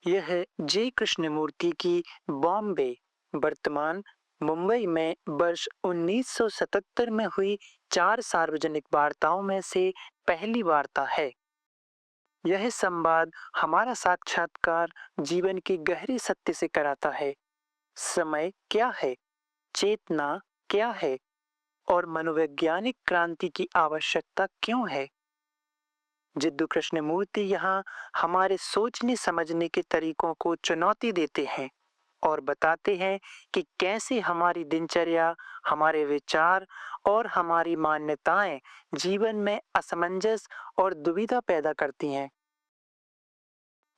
यह है जे कृष्णमूर्ति की बॉम्बे वर्तमान मुंबई में वर्ष 1977 में हुई 4 सार्वजनिक वार्ताओं में से पहली वार्ता है। यह संवाद हमारा साक्षात्कार जीवन के गहरे सत्य से कराता है। समय क्या है, चेतना क्या है और मनोवैज्ञानिक क्रांति की आवश्यकता क्यों है। जिद्दू कृष्णमूर्ति यहाँ हमारे सोचने समझने के तरीकों को चुनौती देते हैं और बताते हैं कि कैसे हमारी दिनचर्या, हमारे विचार और हमारी मान्यताएं जीवन में असमंजस और दुविधा पैदा करती हैं।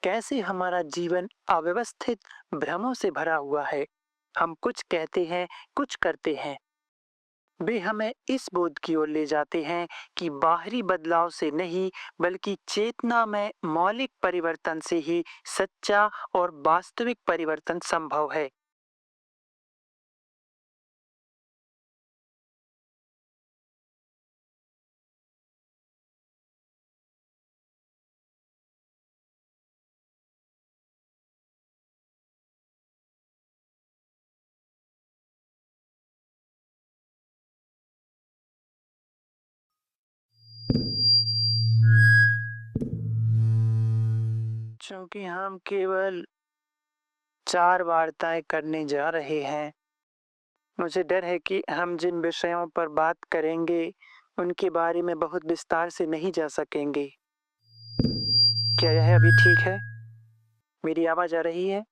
कैसे हमारा जीवन अव्यवस्थित भ्रमों से भरा हुआ है। हम कुछ कहते हैं, कुछ करते हैं। वे हमें इस बोध की ओर ले जाते हैं कि बाहरी बदलाव से नहीं, बल्कि चेतना में मौलिक परिवर्तन से ही सच्चा और वास्तविक परिवर्तन संभव है। चूंकि हम केवल 4 वार्ताएं करने जा रहे हैं, मुझे डर है कि हम जिन विषयों पर बात करेंगे, उनके बारे में बहुत विस्तार से नहीं जा सकेंगे। क्या यह अभी ठीक है? मेरी आवाज आ रही है?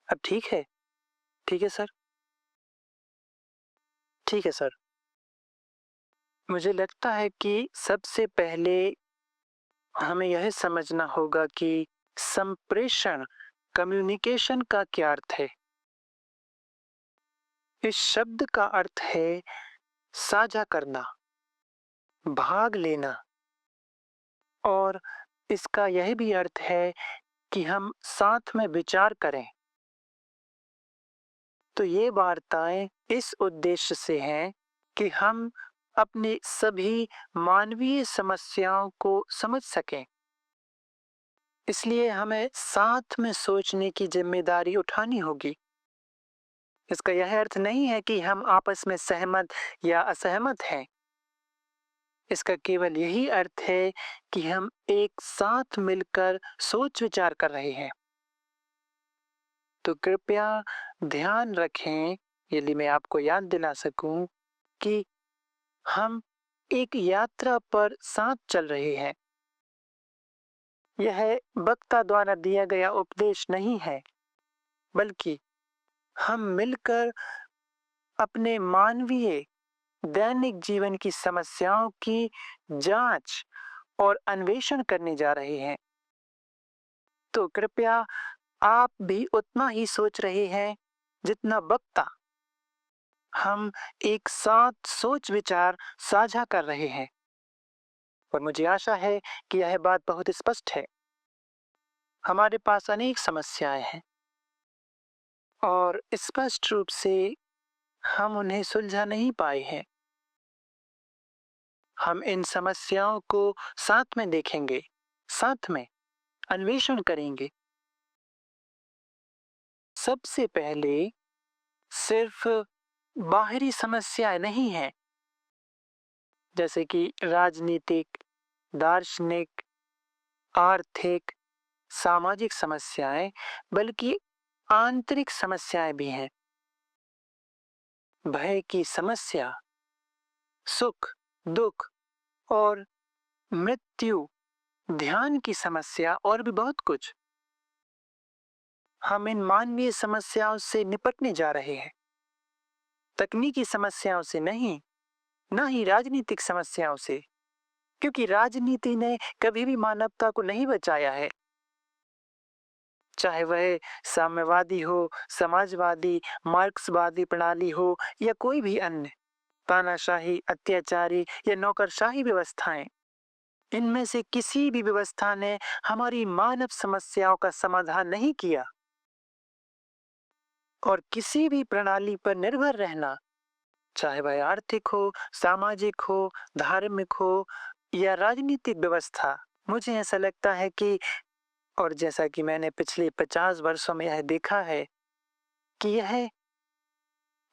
अब ठीक है? ठीक है सर? ठीक है सर। मुझे लगता है कि सबसे पहले हमें यह समझना होगा कि संप्रेषण, कम्युनिकेशन का क्या अर्थ है। इस शब्द का अर्थ है साझा करना, भाग लेना, और इसका यह भी अर्थ है कि हम साथ में विचार करें। तो ये वार्ताएं इस उद्देश्य से हैं कि हम अपनी सभी मानवीय समस्याओं को समझ सकें। इसलिए हमें साथ में सोचने की जिम्मेदारी उठानी होगी। इसका यह अर्थ नहीं है कि हम आपस में सहमत या असहमत हैं। इसका केवल यही अर्थ है कि हम एक साथ मिलकर सोच विचार कर रहे हैं। तो कृपया ध्यान रखें, यदि मैं आपको याद दिला सकूं, कि हम एक यात्रा पर साथ चल रहे हैं। यह वक्ता द्वारा दिया गया उपदेश नहीं है, बल्कि हम मिलकर अपने मानवीय दैनिक जीवन की समस्याओं की जांच और अन्वेषण करने जा रहे हैं। तो कृपया आप भी उतना ही सोच रहे हैं जितना वक्ता। हम एक साथ सोच विचार साझा कर रहे हैं और मुझे आशा है कि यह बात बहुत स्पष्ट है। हमारे पास अनेक समस्याएं हैं और स्पष्ट रूप से हम उन्हें सुलझा नहीं पाए हैं। हम इन समस्याओं को साथ में देखेंगे, साथ में अन्वेषण करेंगे। सबसे पहले सिर्फ बाहरी समस्याएं नहीं हैं, जैसे कि राजनीतिक, दार्शनिक, आर्थिक, सामाजिक समस्याएं, बल्कि आंतरिक समस्याएं भी हैं। भय की समस्या, सुख, दुख और मृत्यु, ध्यान की समस्या और भी बहुत कुछ। हम इन मानवीय समस्याओं से निपटने जा रहे हैं, तकनीकी समस्याओं से नहीं, ना ही राजनीतिक समस्याओं से, क्योंकि राजनीति ने कभी भी मानवता को नहीं बचाया है। चाहे वह साम्यवादी हो, समाजवादी, मार्क्सवादी प्रणाली हो या कोई भी अन्य तानाशाही, अत्याचारी या नौकरशाही व्यवस्थाएं, इनमें से किसी भी व्यवस्था ने हमारी मानव समस्याओं का समाधान नहीं किया। और किसी भी प्रणाली पर निर्भर रहना, चाहे वह आर्थिक हो, सामाजिक हो, धार्मिक हो या राजनीतिक व्यवस्था, मुझे ऐसा लगता है कि और जैसा कि मैंने पिछले 50 वर्षों में यह देखा है कि यह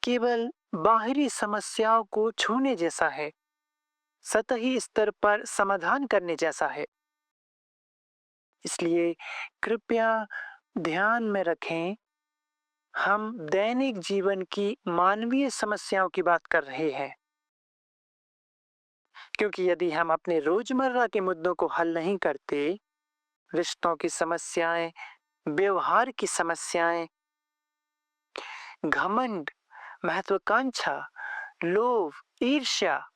केवल बाहरी समस्याओं को छूने जैसा है, सतही स्तर पर समाधान करने जैसा है। इसलिए कृपया ध्यान में रखें, हम दैनिक जीवन की मानवीय समस्याओं की बात कर रहे हैं। क्योंकि यदि हम अपने रोजमर्रा के मुद्दों को हल नहीं करते, रिश्तों की समस्याएं, व्यवहार की समस्याएं, घमंड, महत्वाकांक्षा, लोभ, ईर्ष्या,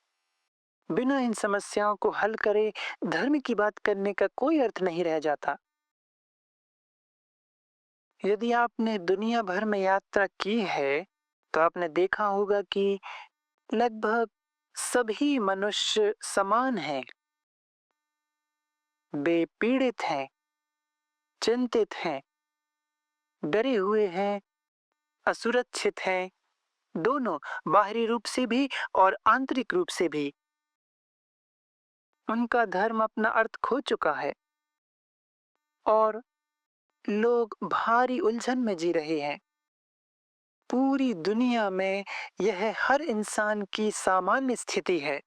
बिना इन समस्याओं को हल करे धर्म की बात करने का कोई अर्थ नहीं रह जाता। यदि आपने दुनिया भर में यात्रा की है, तो आपने देखा होगा कि लगभग सभी मनुष्य समान हैं। वे पीड़ित हैं, चिंतित हैं, डरे हुए हैं, असुरक्षित हैं, दोनों बाहरी रूप से भी और आंतरिक रूप से भी। उनका धर्म अपना अर्थ खो चुका है और लोग भारी उलझन में जी रहे हैं। पूरी दुनिया में यह हर इंसान की सामान्य स्थिति है,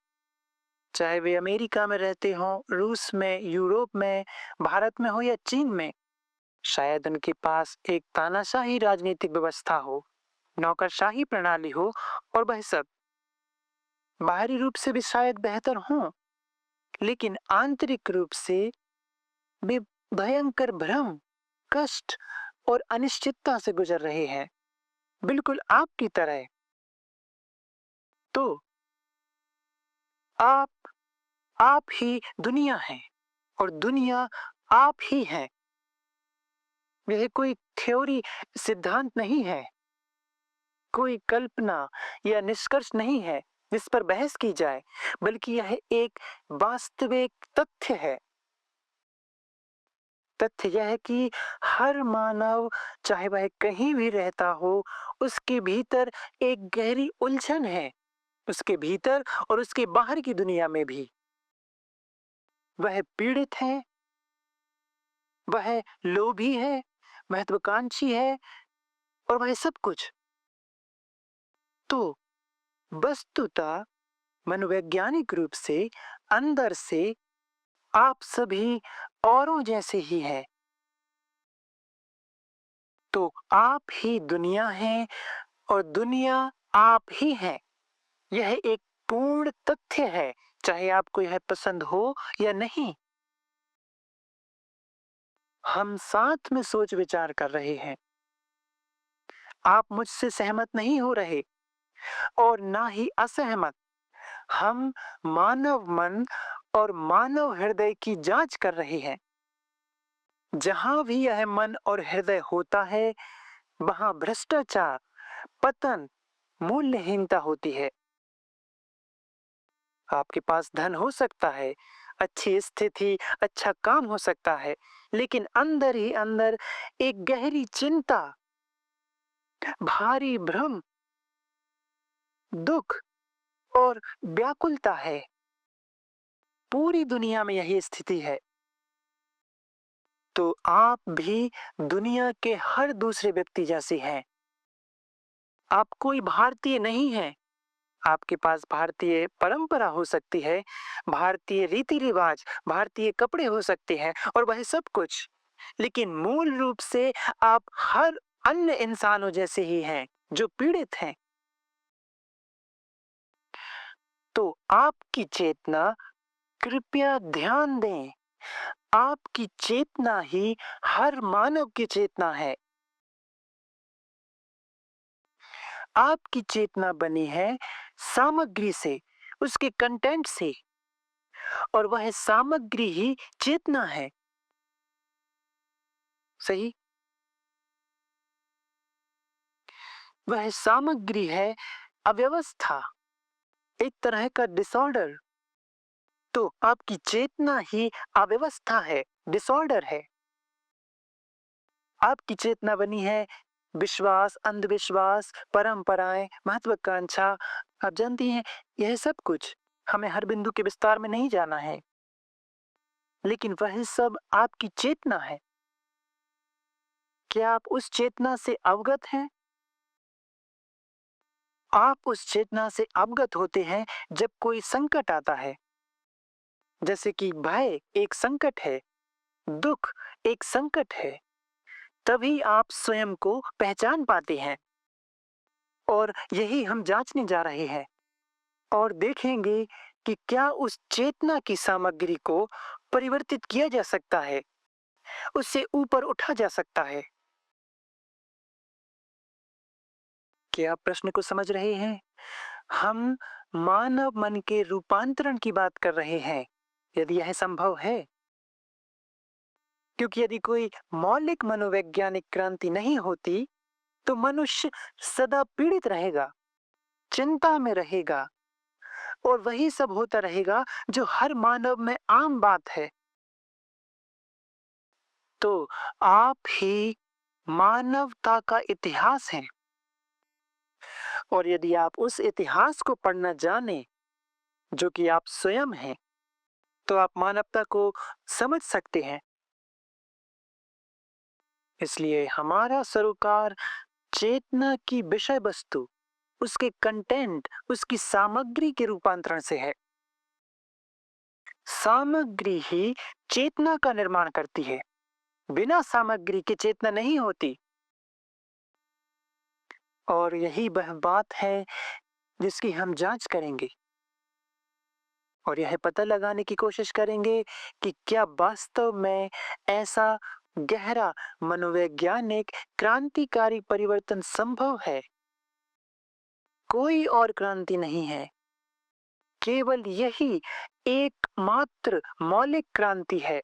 चाहे वे अमेरिका में रहते हों, रूस में, यूरोप में, भारत में हो या चीन में। शायद उनके पास एक तानाशाही राजनीतिक व्यवस्था हो, नौकरशाही प्रणाली हो और वह सब बाहरी रूप से भी शायद बेहतर हों, लेकिन आंतरिक रूप से वे भयंकर भ्रम, कष्ट और अनिश्चितता से गुजर रहे हैं, बिल्कुल आपकी तरह। तो आप ही दुनिया हैं और दुनिया आप ही है। यह कोई थ्योरी, सिद्धांत नहीं है, कोई कल्पना या निष्कर्ष नहीं है जिस पर बहस की जाए, बल्कि यह एक वास्तविक तथ्य है। तथ्य यह है कि हर मानव, चाहे वह कहीं भी रहता हो, उसके भीतर एक गहरी उलझन है, उसके भीतर और उसके बाहर की दुनिया में भी। वह पीड़ित है, वह लोभी है, महत्वाकांक्षी है और वह सब कुछ। तो वस्तुतः मनोवैज्ञानिक रूप से अंदर से आप सभी औरों जैसे ही हैं। तो आप ही दुनिया हैं और दुनिया आप ही है। यह एक पूर्ण तथ्य है, चाहे आपको यह पसंद हो या नहीं। हम साथ में सोच विचार कर रहे हैं। आप मुझसे सहमत नहीं हो रहे और ना ही असहमत। हम मानव मन और मानव हृदय की जांच कर रहे हैं। जहां भी यह मन और हृदय होता है, वहां भ्रष्टाचार, पतन, मूल्यहीनता होती है। आपके पास धन हो सकता है, अच्छी स्थिति, अच्छा काम हो सकता है, लेकिन अंदर ही अंदर एक गहरी चिंता, भारी भ्रम, दुख और व्याकुलता है। पूरी दुनिया में यही स्थिति है। तो आप भी दुनिया के हर दूसरे व्यक्ति जैसे हैं। आप कोई भारतीय नहीं हैं। आपके पास भारतीय परंपरा हो सकती है, भारतीय रीति रिवाज, भारतीय कपड़े हो सकते हैं और वह सब कुछ, लेकिन मूल रूप से आप हर अन्य इंसानों जैसे ही हैं जो पीड़ित हैं। तो आपकी चेतना, कृपया ध्यान दें, आपकी चेतना ही हर मानव की चेतना है। आपकी चेतना बनी है सामग्री से, उसके कंटेंट से, और वह सामग्री ही चेतना है। सही? वह सामग्री है अव्यवस्था, एक तरह का डिसऑर्डर। तो आपकी चेतना ही अव्यवस्था है, डिसऑर्डर है। आपकी चेतना बनी है विश्वास, अंधविश्वास, परंपराएं, महत्वाकांक्षा। आप जानती हैं, यह सब कुछ हमें हर बिंदु के विस्तार में नहीं जाना है, लेकिन वह सब आपकी चेतना है। क्या आप उस चेतना से अवगत हैं? आप उस चेतना से अवगत होते हैं जब कोई संकट आता है, जैसे कि भय एक संकट है, दुख एक संकट है। तभी आप स्वयं को पहचान पाते हैं और यही हम जांचने जा रहे हैं और देखेंगे कि क्या उस चेतना की सामग्री को परिवर्तित किया जा सकता है, उससे ऊपर उठा जा सकता है। क्या आप प्रश्न को समझ रहे हैं? हम मानव मन के रूपांतरण की बात कर रहे हैं, यदि यह संभव है। क्योंकि यदि कोई मौलिक मनोवैज्ञानिक क्रांति नहीं होती, तो मनुष्य सदा पीड़ित रहेगा, चिंता में रहेगा और वही सब होता रहेगा जो हर मानव में आम बात है। तो आप ही मानवता का इतिहास हैं और यदि आप उस इतिहास को पढ़ना जाने जो कि आप स्वयं हैं, तो आप मानवता को समझ सकते हैं। इसलिए हमारा सरोकार चेतना की विषय वस्तु, उसके कंटेंट, उसकी सामग्री के रूपांतरण से है। सामग्री ही चेतना का निर्माण करती है। बिना सामग्री के चेतना नहीं होती। और यही वह बात है जिसकी हम जांच करेंगे और यह पता लगाने की कोशिश करेंगे कि क्या वास्तव में ऐसा गहरा मनोवैज्ञानिक क्रांतिकारी परिवर्तन संभव है। कोई और क्रांति नहीं है, केवल यही एकमात्र मौलिक क्रांति है।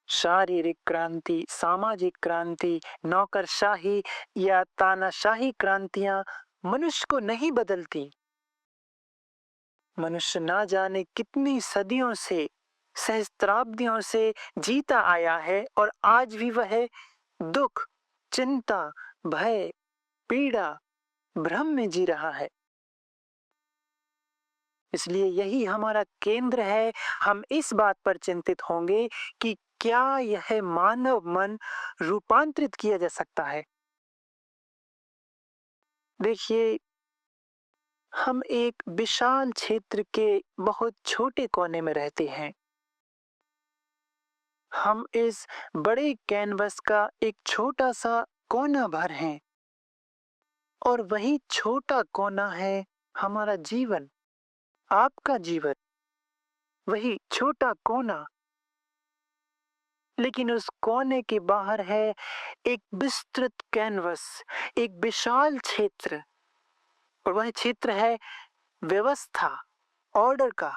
शारीरिक क्रांति, सामाजिक क्रांति, नौकरशाही या तानाशाही क्रांतियां मनुष्य को नहीं बदलती। मनुष्य ना जाने कितनी सदियों से, सहस्त्राब्दियों से जीता आया है और आज भी वह दुख, चिंता, भय, पीड़ा, भ्रम में जी रहा है। इसलिए यही हमारा केंद्र है। हम इस बात पर चिंतित होंगे कि क्या यह मानव मन रूपांतरित किया जा सकता है। देखिए, हम एक विशाल क्षेत्र के बहुत छोटे कोने में रहते हैं। हम इस बड़े कैनवस का एक छोटा सा कोना भर हैं और वही छोटा कोना है हमारा जीवन, आपका जीवन, वही छोटा कोना। लेकिन उस कोने के बाहर है एक विस्तृत कैनवस, एक विशाल क्षेत्र और वह क्षेत्र है व्यवस्था, ऑर्डर का।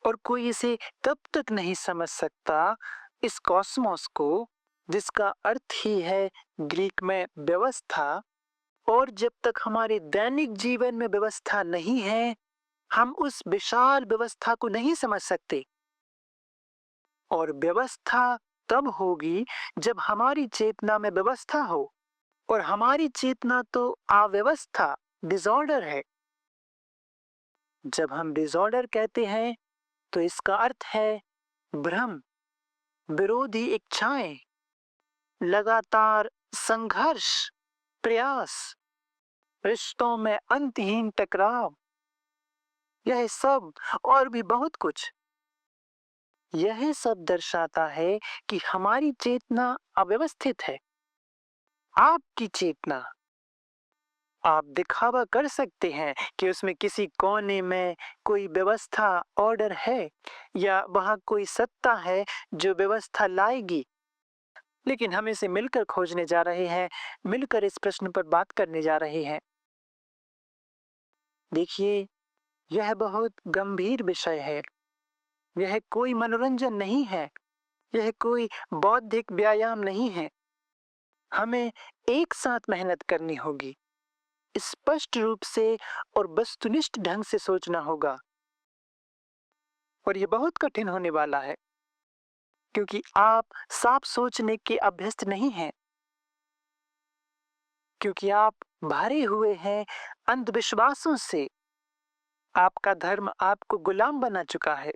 और कोई इसे तब तक नहीं समझ सकता, इस कॉस्मोस को, जिसका अर्थ ही है ग्रीक में व्यवस्था। और जब तक हमारे दैनिक जीवन में व्यवस्था नहीं है, हम उस विशाल व्यवस्था को नहीं समझ सकते। और व्यवस्था तब होगी जब हमारी चेतना में व्यवस्था हो, और हमारी चेतना तो अव्यवस्था, डिसऑर्डर है। जब हम डिसऑर्डर कहते हैं तो इसका अर्थ है भ्रम, विरोधी इच्छाएं, लगातार संघर्ष, प्रयास, रिश्तों में अंतहीन टकराव, यह सब और भी बहुत कुछ। यह सब दर्शाता है कि हमारी चेतना अव्यवस्थित है। आपकी चेतना, आप दिखावा कर सकते हैं कि उसमें किसी कोने में कोई व्यवस्था, ऑर्डर है या वहां कोई सत्ता है जो व्यवस्था लाएगी। लेकिन हम इसे मिलकर खोजने जा रहे हैं, मिलकर इस प्रश्न पर बात करने जा रहे हैं। देखिए, यह बहुत गंभीर विषय है। यह कोई मनोरंजन नहीं है, यह कोई बौद्धिक व्यायाम नहीं है। हमें एक साथ मेहनत करनी होगी, स्पष्ट रूप से और वस्तुनिष्ठ ढंग से सोचना होगा। और यह बहुत कठिन होने वाला है, क्योंकि आप साफ सोचने के अभ्यस्त नहीं हैं, क्योंकि आप भरे हुए हैं अंधविश्वासों से। आपका धर्म आपको गुलाम बना चुका है,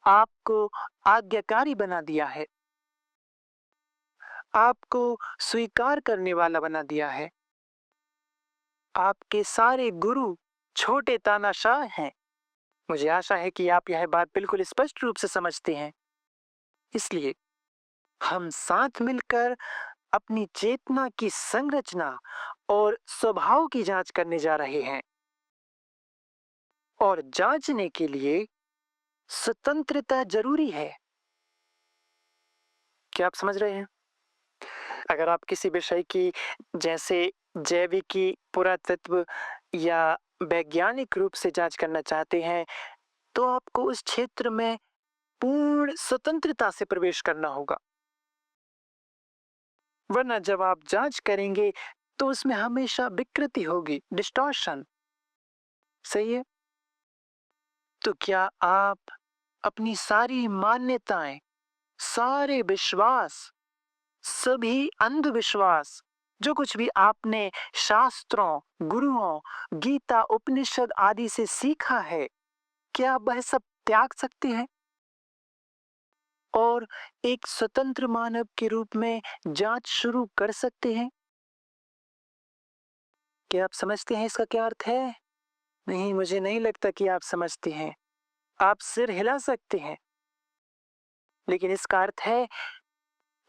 आपको आज्ञाकारी बना दिया है। आपको स्वीकार करने वाला बना दिया है। आपके सारे गुरु छोटे तानाशाह हैं। मुझे आशा है कि आप यह बात बिल्कुल स्पष्ट रूप से समझते हैं। इसलिए हम साथ मिलकर अपनी चेतना की संरचना और स्वभाव की जांच करने जा रहे हैं। और जांचने के लिए स्वतंत्रता जरूरी है। क्या आप समझ रहे हैं? अगर आप किसी विषय की, जैसे जैविकी, पुरातत्व या वैज्ञानिक रूप से जांच करना चाहते हैं, तो आपको उस क्षेत्र में पूर्ण स्वतंत्रता से प्रवेश करना होगा। वरना जब आप जांच करेंगे तो उसमें हमेशा विकृति होगी, डिस्टॉर्शन। सही है? तो क्या आप अपनी सारी मान्यताएं, सारे विश्वास, सभी अंधविश्वास, जो कुछ भी आपने शास्त्रों, गुरुओं, गीता, उपनिषद आदि से सीखा है, क्या आप वह सब त्याग सकते हैं और एक स्वतंत्र मानव के रूप में जांच शुरू कर सकते हैं? क्या आप समझते हैं इसका क्या अर्थ है? नहीं, मुझे नहीं लगता कि आप समझते हैं। आप सिर हिला सकते हैं, लेकिन इसका अर्थ है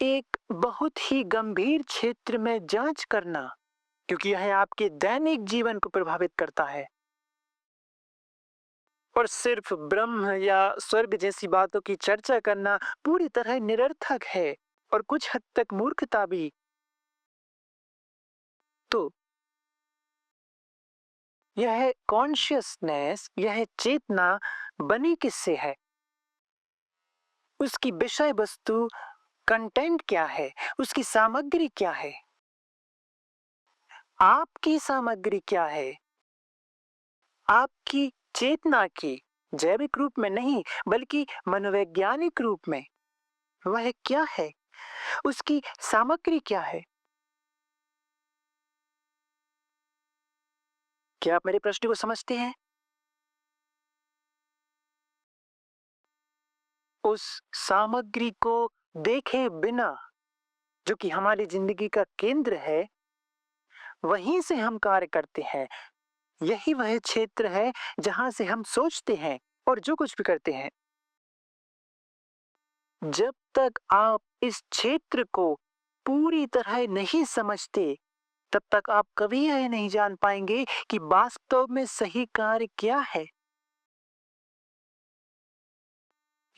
एक बहुत ही गंभीर क्षेत्र में जांच करना, क्योंकि यह आपके दैनिक जीवन को प्रभावित करता है। और सिर्फ ब्रह्म या स्वर्ग जैसी बातों की चर्चा करना पूरी तरह निरर्थक है और कुछ हद तक मूर्खता भी। तो यह कॉन्शियसनेस, यह चेतना बनी किससे है? उसकी विषय वस्तु, कंटेंट क्या है? उसकी सामग्री क्या है? आपकी सामग्री क्या है? आपकी चेतना की जैविक रूप में नहीं, बल्कि मनोवैज्ञानिक रूप में वह क्या है? उसकी सामग्री क्या है? क्या आप मेरे प्रश्न को समझते हैं? उस सामग्री को देखे बिना, जो कि हमारी जिंदगी का केंद्र है, वहीं से हम कार्य करते हैं। यही वह क्षेत्र है जहां से हम सोचते हैं और जो कुछ भी करते हैं। जब तक आप इस क्षेत्र को पूरी तरह नहीं समझते, तब तक आप कभी यह नहीं जान पाएंगे कि वास्तव में सही कार्य क्या है।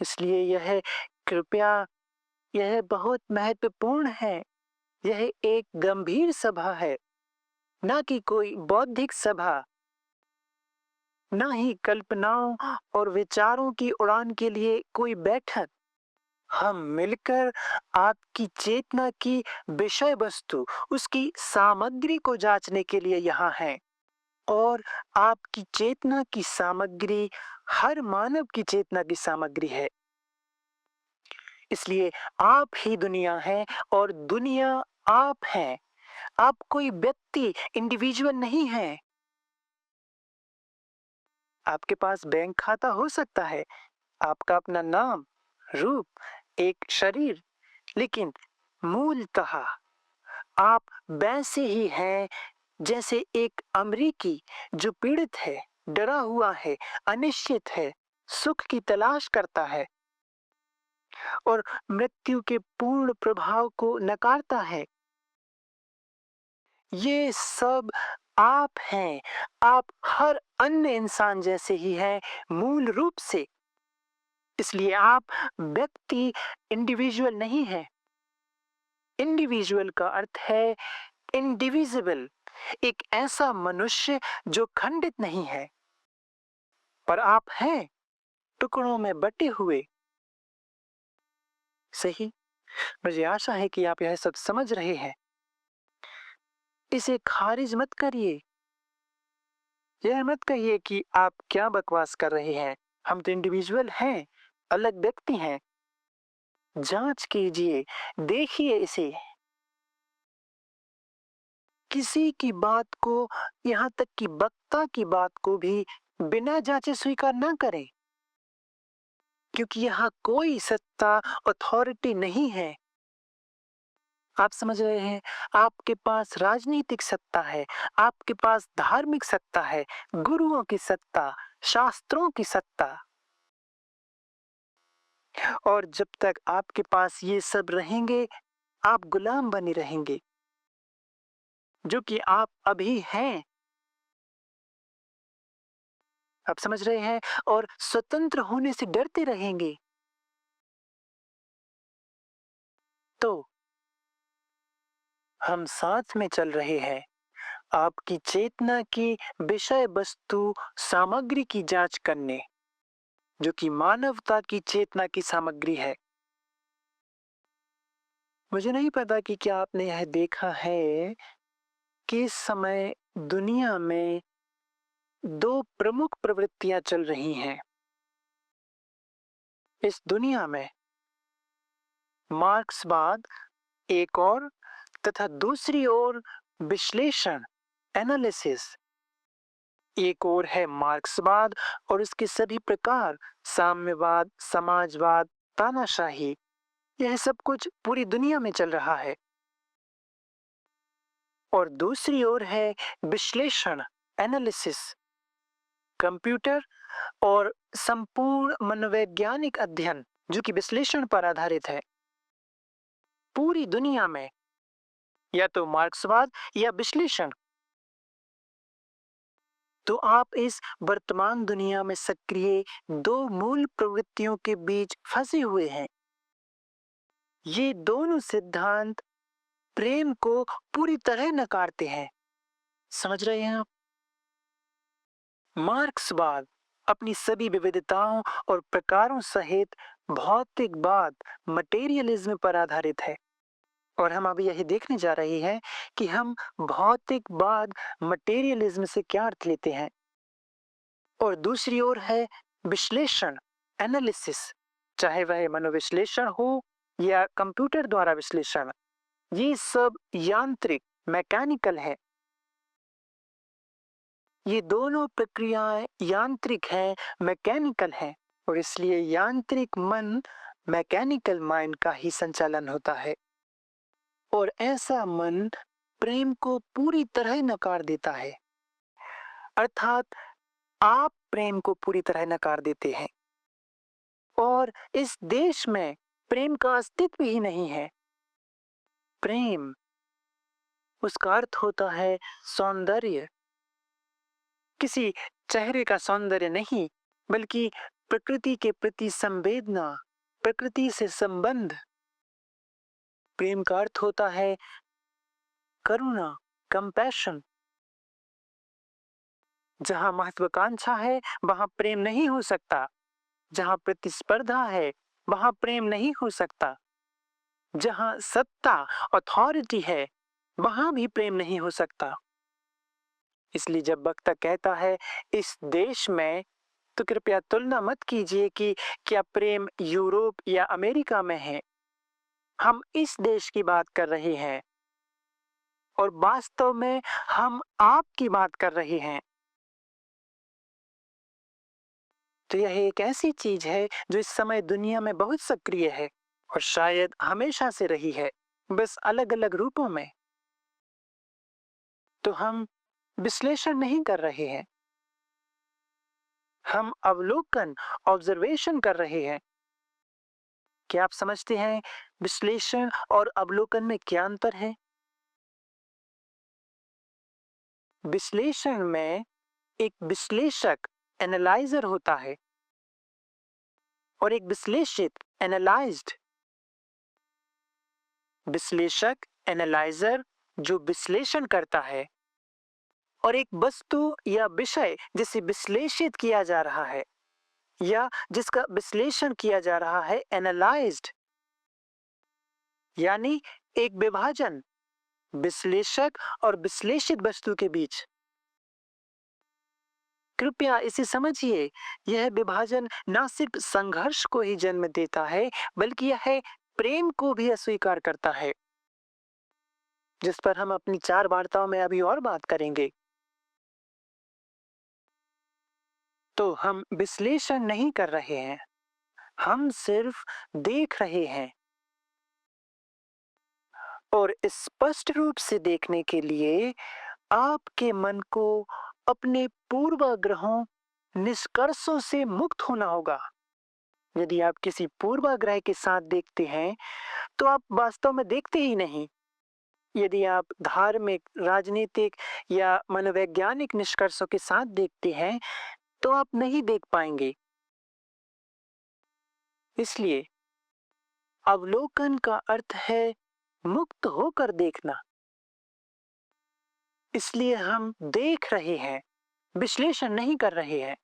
इसलिए यह, कृपया, यह बहुत महत्वपूर्ण है। यह एक गंभीर सभा है, ना कि कोई बौद्धिक सभा, ना ही कल्पनाओं और विचारों की उड़ान के लिए कोई बैठक। हम मिलकर आपकी चेतना की विषय वस्तु, उसकी सामग्री को जांचने के लिए यहाँ हैं। और आपकी चेतना की सामग्री हर मानव की चेतना की सामग्री है। इसलिए आप ही दुनिया है और दुनिया आप हैं। आप कोई व्यक्ति, इंडिविजुअल नहीं है। आपके पास बैंक खाता हो सकता है, आपका अपना नाम, रूप, एक शरीर, लेकिन मूलतः आप वैसे ही हैं जैसे एक अमेरिकी जो पीड़ित है, डरा हुआ है, अनिश्चित है, सुख की तलाश करता है और मृत्यु के पूर्ण प्रभाव को नकारता है। ये सब आप हैं। आप हर अन्य इंसान जैसे ही हैं, मूल रूप से। इसलिए आप व्यक्ति, इंडिविजुअल नहीं है। इंडिविजुअल का अर्थ है इंडिविजिबल, एक ऐसा मनुष्य जो खंडित नहीं है। पर आप हैं टुकड़ों में बटे हुए। सही? मुझे आशा है कि आप यह सब समझ रहे हैं। इसे खारिज मत करिए। यह मत कहिए कि आप क्या बकवास कर रहे हैं। हम तो इंडिविजुअल हैं, अलग व्यक्ति हैं। जांच कीजिए, देखिए इसे। किसी की बात को, यहाँ तक कि वक्ता की बात को भी बिना जांचे स्वीकार न करें, क्योंकि यहाँ कोई सत्ता, अथॉरिटी नहीं है। आप समझ रहे हैं? आपके पास राजनीतिक सत्ता है, आपके पास धार्मिक सत्ता है, गुरुओं की सत्ता, शास्त्रों की सत्ता। और जब तक आपके पास ये सब रहेंगे, आप गुलाम बने रहेंगे, जो कि आप अभी हैं। आप समझ रहे हैं? और स्वतंत्र होने से डरते रहेंगे। तो हम साथ में चल रहे हैं। आपकी चेतना की विषय वस्तु सामग्री की जांच करने, जो कि मानवता की चेतना की सामग्री है। मुझे नहीं पता कि क्या आपने यह देखा है कि इस समय दुनिया में दो प्रमुख प्रवृत्तियां चल रही हैं। इस दुनिया में मार्क्सवाद एक और, तथा दूसरी ओर विश्लेषण, एनालिसिस एक और है। मार्क्सवाद और इसके सभी प्रकार, साम्यवाद, समाजवाद, तानाशाही, यह सब कुछ पूरी दुनिया में चल रहा है। और दूसरी ओर है विश्लेषण, एनालिसिस, कंप्यूटर और संपूर्ण मनोवैज्ञानिक अध्ययन, जो कि विश्लेषण पर आधारित है। पूरी दुनिया में या तो मार्क्सवाद या विश्लेषण। तो आप इस वर्तमान दुनिया में सक्रिय दो मूल प्रवृत्तियों के बीच फंसे हुए हैं। ये दोनों सिद्धांत प्रेम को पूरी तरह नकारते हैं। समझ रहे हैं आप? मार्क्सवाद अपनी सभी विविधताओं और प्रकारों सहित भौतिकवाद, मटेरियलिज्म पर आधारित है। और हम अभी यही देखने जा रहे हैं कि हम भौतिकवाद, मटेरियलिज्म से क्या अर्थ लेते हैं। और दूसरी ओर है विश्लेषण, एनालिसिस, चाहे वह मनोविश्लेषण हो या कंप्यूटर द्वारा विश्लेषण। ये सब यांत्रिक, मैकेनिकल है। ये दोनों प्रक्रियाएं यांत्रिक हैं, मैकेनिकल हैं, और इसलिए यांत्रिक मन, मैकेनिकल माइंड का ही संचालन होता है। और ऐसा मन प्रेम को पूरी तरह नकार देता है। अर्थात आप प्रेम को पूरी तरह नकार देते हैं और इस देश में प्रेम का अस्तित्व ही नहीं है। प्रेम, उसका अर्थ होता है सौंदर्य। किसी चेहरे का सौंदर्य नहीं, बल्कि प्रकृति के प्रति संवेदना, प्रकृति से संबंध। प्रेम का अर्थ होता है करुणा, कंपैशन। जहां महत्वाकांक्षा है, वहां प्रेम नहीं हो सकता। जहां प्रतिस्पर्धा है, वहां प्रेम नहीं हो सकता। जहां सत्ता, अथॉरिटी है, वहां भी प्रेम नहीं हो सकता। इसलिए जब वक्ता कहता है इस देश में, तो कृपया तुलना मत कीजिए कि क्या प्रेम यूरोप या अमेरिका में है। हम इस देश की बात कर रहे हैं और वास्तव में हम आपकी बात कर रहे हैं। तो यह एक ऐसी चीज है जो इस समय दुनिया में बहुत सक्रिय है और शायद हमेशा से रही है, बस अलग अलग रूपों में। तो हम विश्लेषण नहीं कर रहे हैं, हम अवलोकन, ऑब्जर्वेशन कर रहे हैं। क्या आप समझते हैं विश्लेषण और अवलोकन में क्या अंतर है? विश्लेषण में एक विश्लेषक, एनालाइजर होता है, और एक विश्लेषित, एनालाइज्ड। विश्लेषक, एनालाइजर जो विश्लेषण करता है, और एक वस्तु या विषय जिसे विश्लेषित किया जा रहा है या जिसका विश्लेषण किया जा रहा है, एनालाइज्ड। यानी एक विभाजन विश्लेषक और विश्लेषित वस्तु के बीच। कृपया इसे समझिए, यह विभाजन न सिर्फ संघर्ष को ही जन्म देता है, बल्कि यह प्रेम को भी अस्वीकार करता है, जिस पर हम अपनी 4 वार्ताओं में अभी और बात करेंगे। तो हम विश्लेषण नहीं कर रहे हैं, हम सिर्फ देख रहे हैं। और स्पष्ट रूप से देखने के लिए आपके मन को अपने पूर्वाग्रहों, निष्कर्षों से मुक्त होना होगा। यदि आप किसी पूर्वाग्रह के साथ देखते हैं, तो आप वास्तव में देखते ही नहीं। यदि आप धार्मिक, राजनीतिक या मनोवैज्ञानिक निष्कर्षों के साथ देखते हैं, तो आप नहीं देख पाएंगे। इसलिए अवलोकन का अर्थ है मुक्त होकर देखना। इसलिए हम देख रहे हैं, विश्लेषण नहीं कर रहे हैं।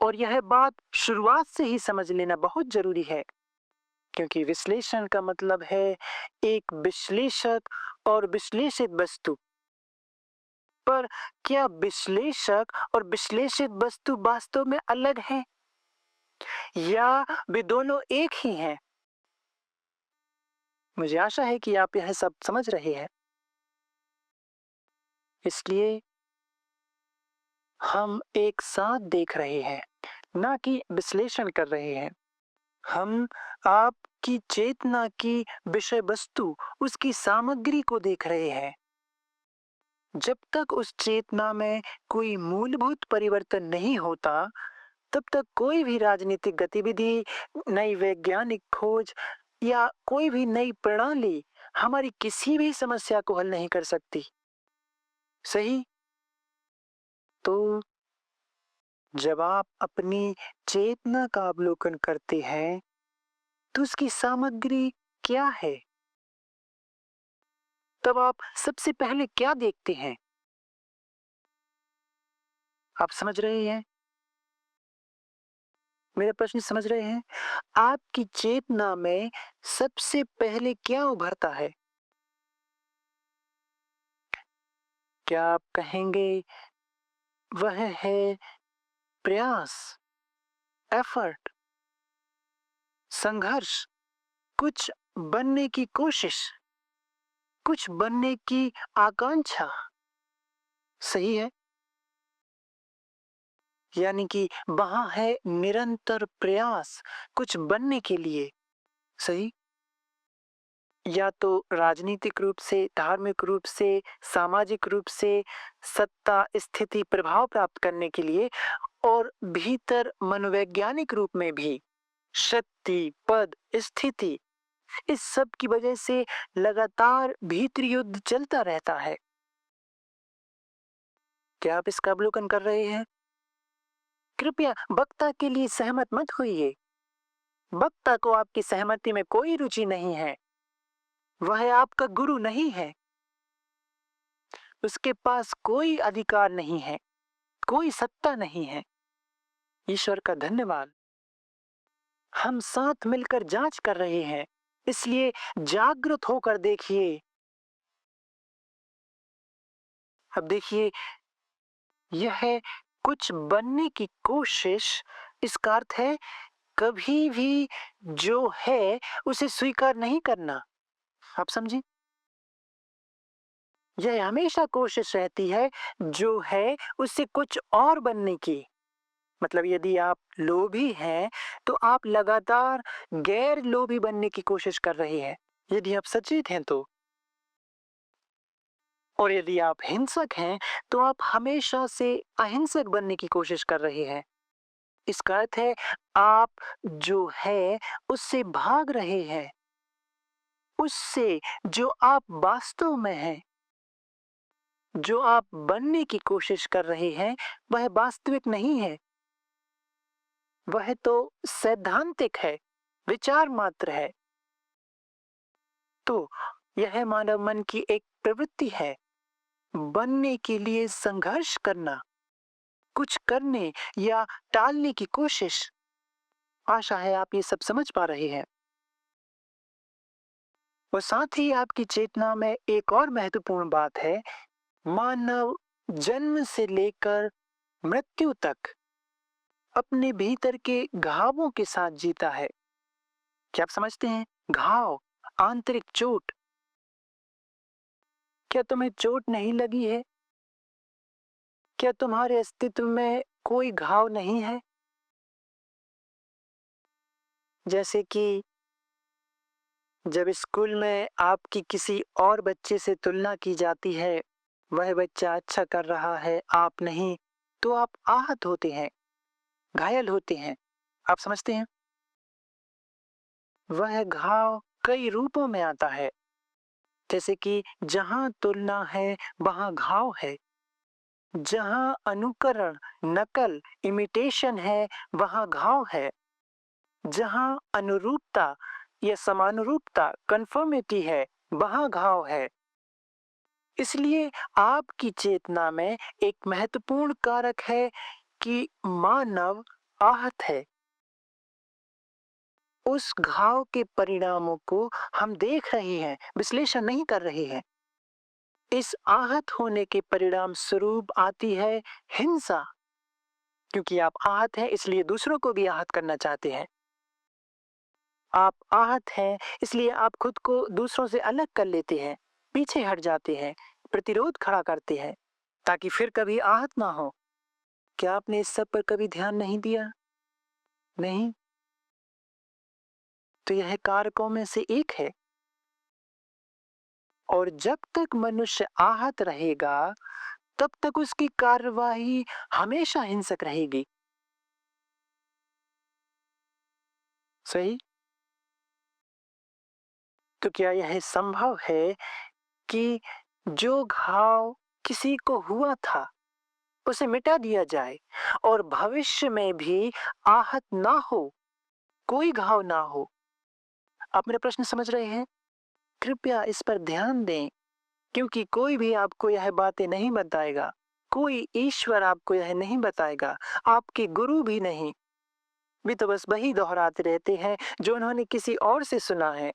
और यह बात शुरुआत से ही समझ लेना बहुत जरूरी है, क्योंकि विश्लेषण का मतलब है एक विश्लेषक और विश्लेषित वस्तु। पर क्या विश्लेषक और विश्लेषित वस्तु वास्तव में अलग हैं, या वे दोनों एक ही हैं? मुझे आशा है कि आप यह सब समझ रहे हैं। इसलिए हम एक साथ देख रहे हैं, ना कि विश्लेषण कर रहे हैं। हम आपकी चेतना की विषय वस्तु, उसकी सामग्री को देख रहे हैं। जब तक उस चेतना में कोई मूलभूत परिवर्तन नहीं होता, तब तक कोई भी राजनीतिक गतिविधि, नई वैज्ञानिक खोज या कोई भी नई प्रणाली हमारी किसी भी समस्या को हल नहीं कर सकती। सही? तो जब आप अपनी चेतना का अवलोकन करते हैं, तो उसकी सामग्री क्या है? तब आप सबसे पहले क्या देखते हैं? आप समझ रहे हैं? मेरा प्रश्न समझ रहे हैं? आपकी चेतना में सबसे पहले क्या उभरता है? क्या आप कहेंगे वह है प्रयास, एफर्ट, संघर्ष, कुछ बनने की कोशिश, कुछ बनने की आकांक्षा? सही है। यानी कि वहां है निरंतर प्रयास कुछ बनने के लिए। सही? या तो राजनीतिक रूप से, धार्मिक रूप से, सामाजिक रूप से, सत्ता, स्थिति, प्रभाव प्राप्त करने के लिए, और भीतर मनोवैज्ञानिक रूप में भी शक्ति, पद, स्थिति, इस सब की वजह से लगातार भीतरी युद्ध चलता रहता है। क्या आप इसका अवलोकन कर रहे हैं? कृपया वक्ता के लिए सहमत मत होइए। वक्ता को आपकी सहमति में कोई रुचि नहीं है। वह आपका गुरु नहीं है। उसके पास कोई अधिकार नहीं है, कोई सत्ता नहीं है। ईश्वर का धन्यवाद। हम साथ मिलकर जांच कर रहे हैं, इसलिए जागृत होकर देखिए। अब देखिए, यह है कुछ बनने की कोशिश। इसका अर्थ है कभी भी जो है उसे स्वीकार नहीं करना। आप समझे? यह हमेशा कोशिश रहती है जो है उससे कुछ और बनने की। मतलब यदि आप लोभी हैं, तो आप लगातार गैर लोभी बनने की कोशिश कर रहे हैं, यदि आप सचेत हैं तो। और यदि आप हिंसक हैं, तो आप हमेशा से अहिंसक बनने की कोशिश कर रहे हैं। इसका अर्थ है आप जो है उससे भाग रहे हैं, उससे जो आप वास्तव में हैं। जो आप बनने की कोशिश कर रहे हैं, वह वास्तविक नहीं है। वह तो सैद्धांतिक है, विचार मात्र है। तो यह मानव मन की एक प्रवृत्ति है, बनने के लिए संघर्ष करना, कुछ करने या टालने की कोशिश। आशा है आप ये सब समझ पा रहे हैं। और साथ ही आपकी चेतना में एक और महत्वपूर्ण बात है। मानव जन्म से लेकर मृत्यु तक अपने भीतर के घावों के साथ जीता है। क्या आप समझते हैं? घाव, आंतरिक चोट। क्या तुम्हें चोट नहीं लगी है? क्या तुम्हारे अस्तित्व में कोई घाव नहीं है? जैसे कि जब स्कूल में आपकी किसी और बच्चे से तुलना की जाती है, वह बच्चा अच्छा कर रहा है, आप नहीं, तो आप आहत होते हैं, घायल होते हैं। आप समझते हैं? वह घाव कई रूपों में आता है, जैसे कि जहाँ तुलना है, वहाँ घाव है। जहाँ अनुकरण, नकल, इमिटेशन है, वहाँ घाव है। जहाँ अनुरूपता या समानुरूपता, कन्फर्मिटी है, वहाँ घाव है। इसलिए आपकी चेतना में एक महत्वपूर्ण कारक है कि मानव आहत है। उस घाव के परिणामों को हम देख रहे हैं, विश्लेषण नहीं कर रहे हैं। इस आहत होने के परिणाम स्वरूप आती है हिंसा, क्योंकि आप आहत हैं इसलिए दूसरों को भी आहत करना चाहते हैं। आप आहत हैं इसलिए आप खुद को दूसरों से अलग कर लेते हैं, पीछे हट जाते हैं, प्रतिरोध खड़ा करते हैं, ताकि फिर कभी आहत ना हो। क्या आपने इस सब पर कभी ध्यान नहीं दिया? नहीं? तो यह कारकों में से एक है। और जब तक मनुष्य आहत रहेगा, तब तक उसकी कार्यवाही हमेशा हिंसक रहेगी। सही? तो क्या यह संभव है कि जो घाव किसी को हुआ था, उसे मिटा दिया जाए और भविष्य में भी आहत ना हो, कोई घाव ना हो? आप मेरा प्रश्न समझ रहे हैं? कृपया इस पर ध्यान दें, क्योंकि कोई भी आपको यह बातें नहीं बताएगा। कोई ईश्वर आपको यह नहीं बताएगा, आपके गुरु भी नहीं। वे तो बस वही दोहराते रहते हैं जो उन्होंने किसी और से सुना है।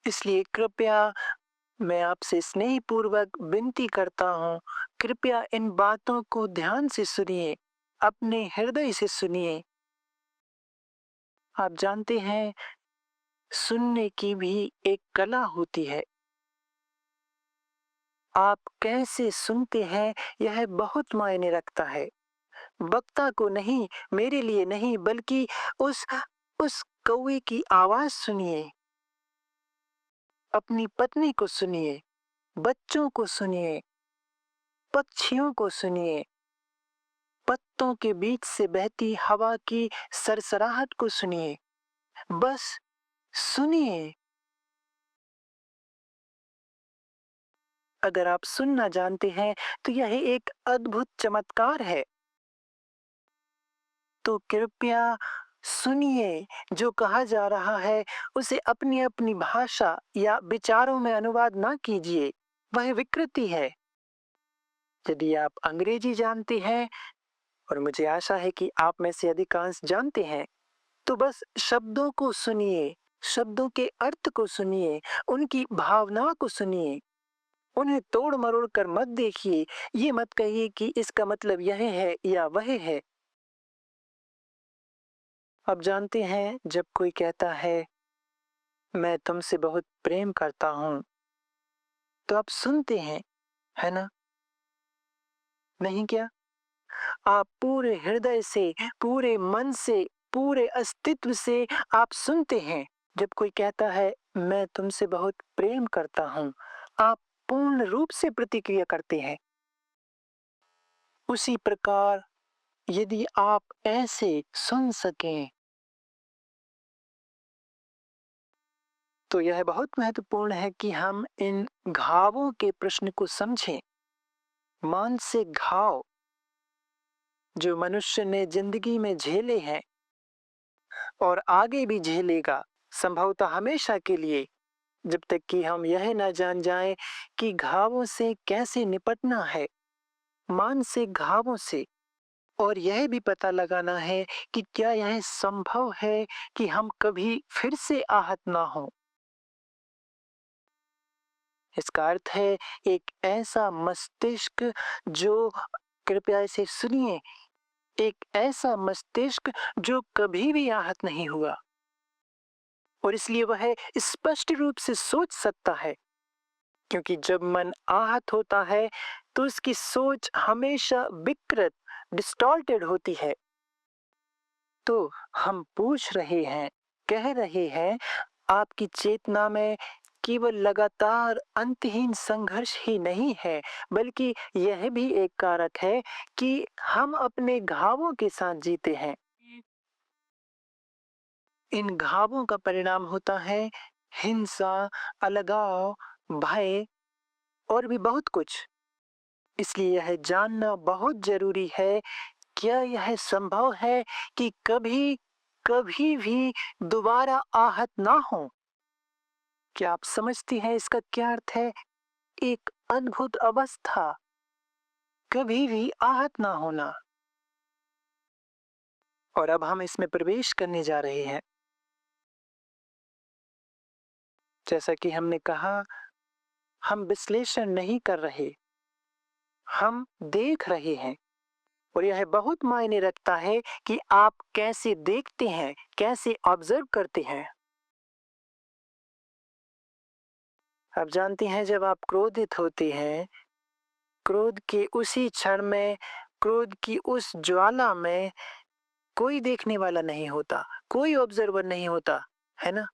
इसलिए कृपया मैं आपसे स्नेहपूर्वक विनती करता हूँ, कृपया इन बातों को ध्यान से सुनिए, अपने हृदय से सुनिए। आप जानते हैं, सुनने की भी एक कला होती है। आप कैसे सुनते हैं, यह बहुत मायने रखता है। वक्ता को नहीं, मेरे लिए नहीं, बल्कि उस उस कौवे की आवाज सुनिए। अपनी पत्नी को सुनिए, बच्चों को सुनिए, पक्षियों को सुनिए, पत्तों के बीच से बहती हवा की सरसराहट को सुनिए। बस सुनिए। अगर आप सुनना जानते हैं, तो यह एक अद्भुत चमत्कार है। तो कृपया सुनिए, जो कहा जा रहा है उसे अपनी अपनी भाषा या विचारों में अनुवाद ना कीजिए, वह विकृति है। यदि आप अंग्रेजी जानते हैं, और मुझे आशा है कि आप में से अधिकांश जानते हैं, तो बस शब्दों को सुनिए, शब्दों के अर्थ को सुनिए, उनकी भावना को सुनिए। उन्हें तोड़ मरोड़ कर मत देखिए, ये मत कहिए कि इसका मतलब यह है या वह है। अब जानते हैं, जब कोई कहता है मैं तुमसे बहुत प्रेम करता हूँ, तो आप सुनते हैं, है ना? नहीं क्या? आप पूरे हृदय से, पूरे मन से, पूरे अस्तित्व से आप सुनते हैं। जब कोई कहता है मैं तुमसे बहुत प्रेम करता हूँ, आप पूर्ण रूप से प्रतिक्रिया करते हैं। उसी प्रकार यदि आप ऐसे सुन सकें, तो यह बहुत महत्वपूर्ण है कि हम इन घावों के प्रश्न को समझें। मानसिक घाव जो मनुष्य ने जिंदगी में झेले हैं और आगे भी झेलेगा, संभवतः हमेशा के लिए, जब तक कि हम यह न जान जाएं कि घावों से कैसे निपटना है, मानसिक घावों से। और यह भी पता लगाना है कि क्या यह संभव है कि हम कभी फिर से आहत ना हों। इसका अर्थ है एक ऐसा मस्तिष्क जो, कृपया इसे सुनिए, एक ऐसा मस्तिष्क जो कभी भी आहत नहीं हुआ, और इसलिए वह स्पष्ट रूप से सोच सकता है। क्योंकि जब मन आहत होता है, तो उसकी सोच हमेशा विकृत, डिस्टॉर्टेड होती है। तो हम पूछ रहे हैं, कह रहे हैं, आपकी चेतना में केवल लगातार अंतहीन संघर्ष ही नहीं है, बल्कि यह भी एक कारक है कि हम अपने घावों के साथ जीते हैं। इन घावों का परिणाम होता है हिंसा, अलगाव, भय और भी बहुत कुछ। इसलिए यह जानना बहुत जरूरी है, क्या यह संभव है कि कभी कभी भी दोबारा आहत ना हो? क्या आप समझती हैं इसका क्या अर्थ है? एक अद्भुत अवस्था, कभी भी आहत ना होना। और अब हम इसमें प्रवेश करने जा रहे हैं। जैसा कि हमने कहा, हम विश्लेषण नहीं कर रहे, हम देख रहे हैं। और यह बहुत मायने रखता है कि आप कैसे देखते हैं, कैसे ऑब्जर्व करते हैं। आप जानती हैं, जब आप क्रोधित होती हैं, क्रोध के उसी क्षण में, क्रोध की उस ज्वाला में कोई देखने वाला नहीं होता, कोई ऑब्जर्वर नहीं होता, है ना?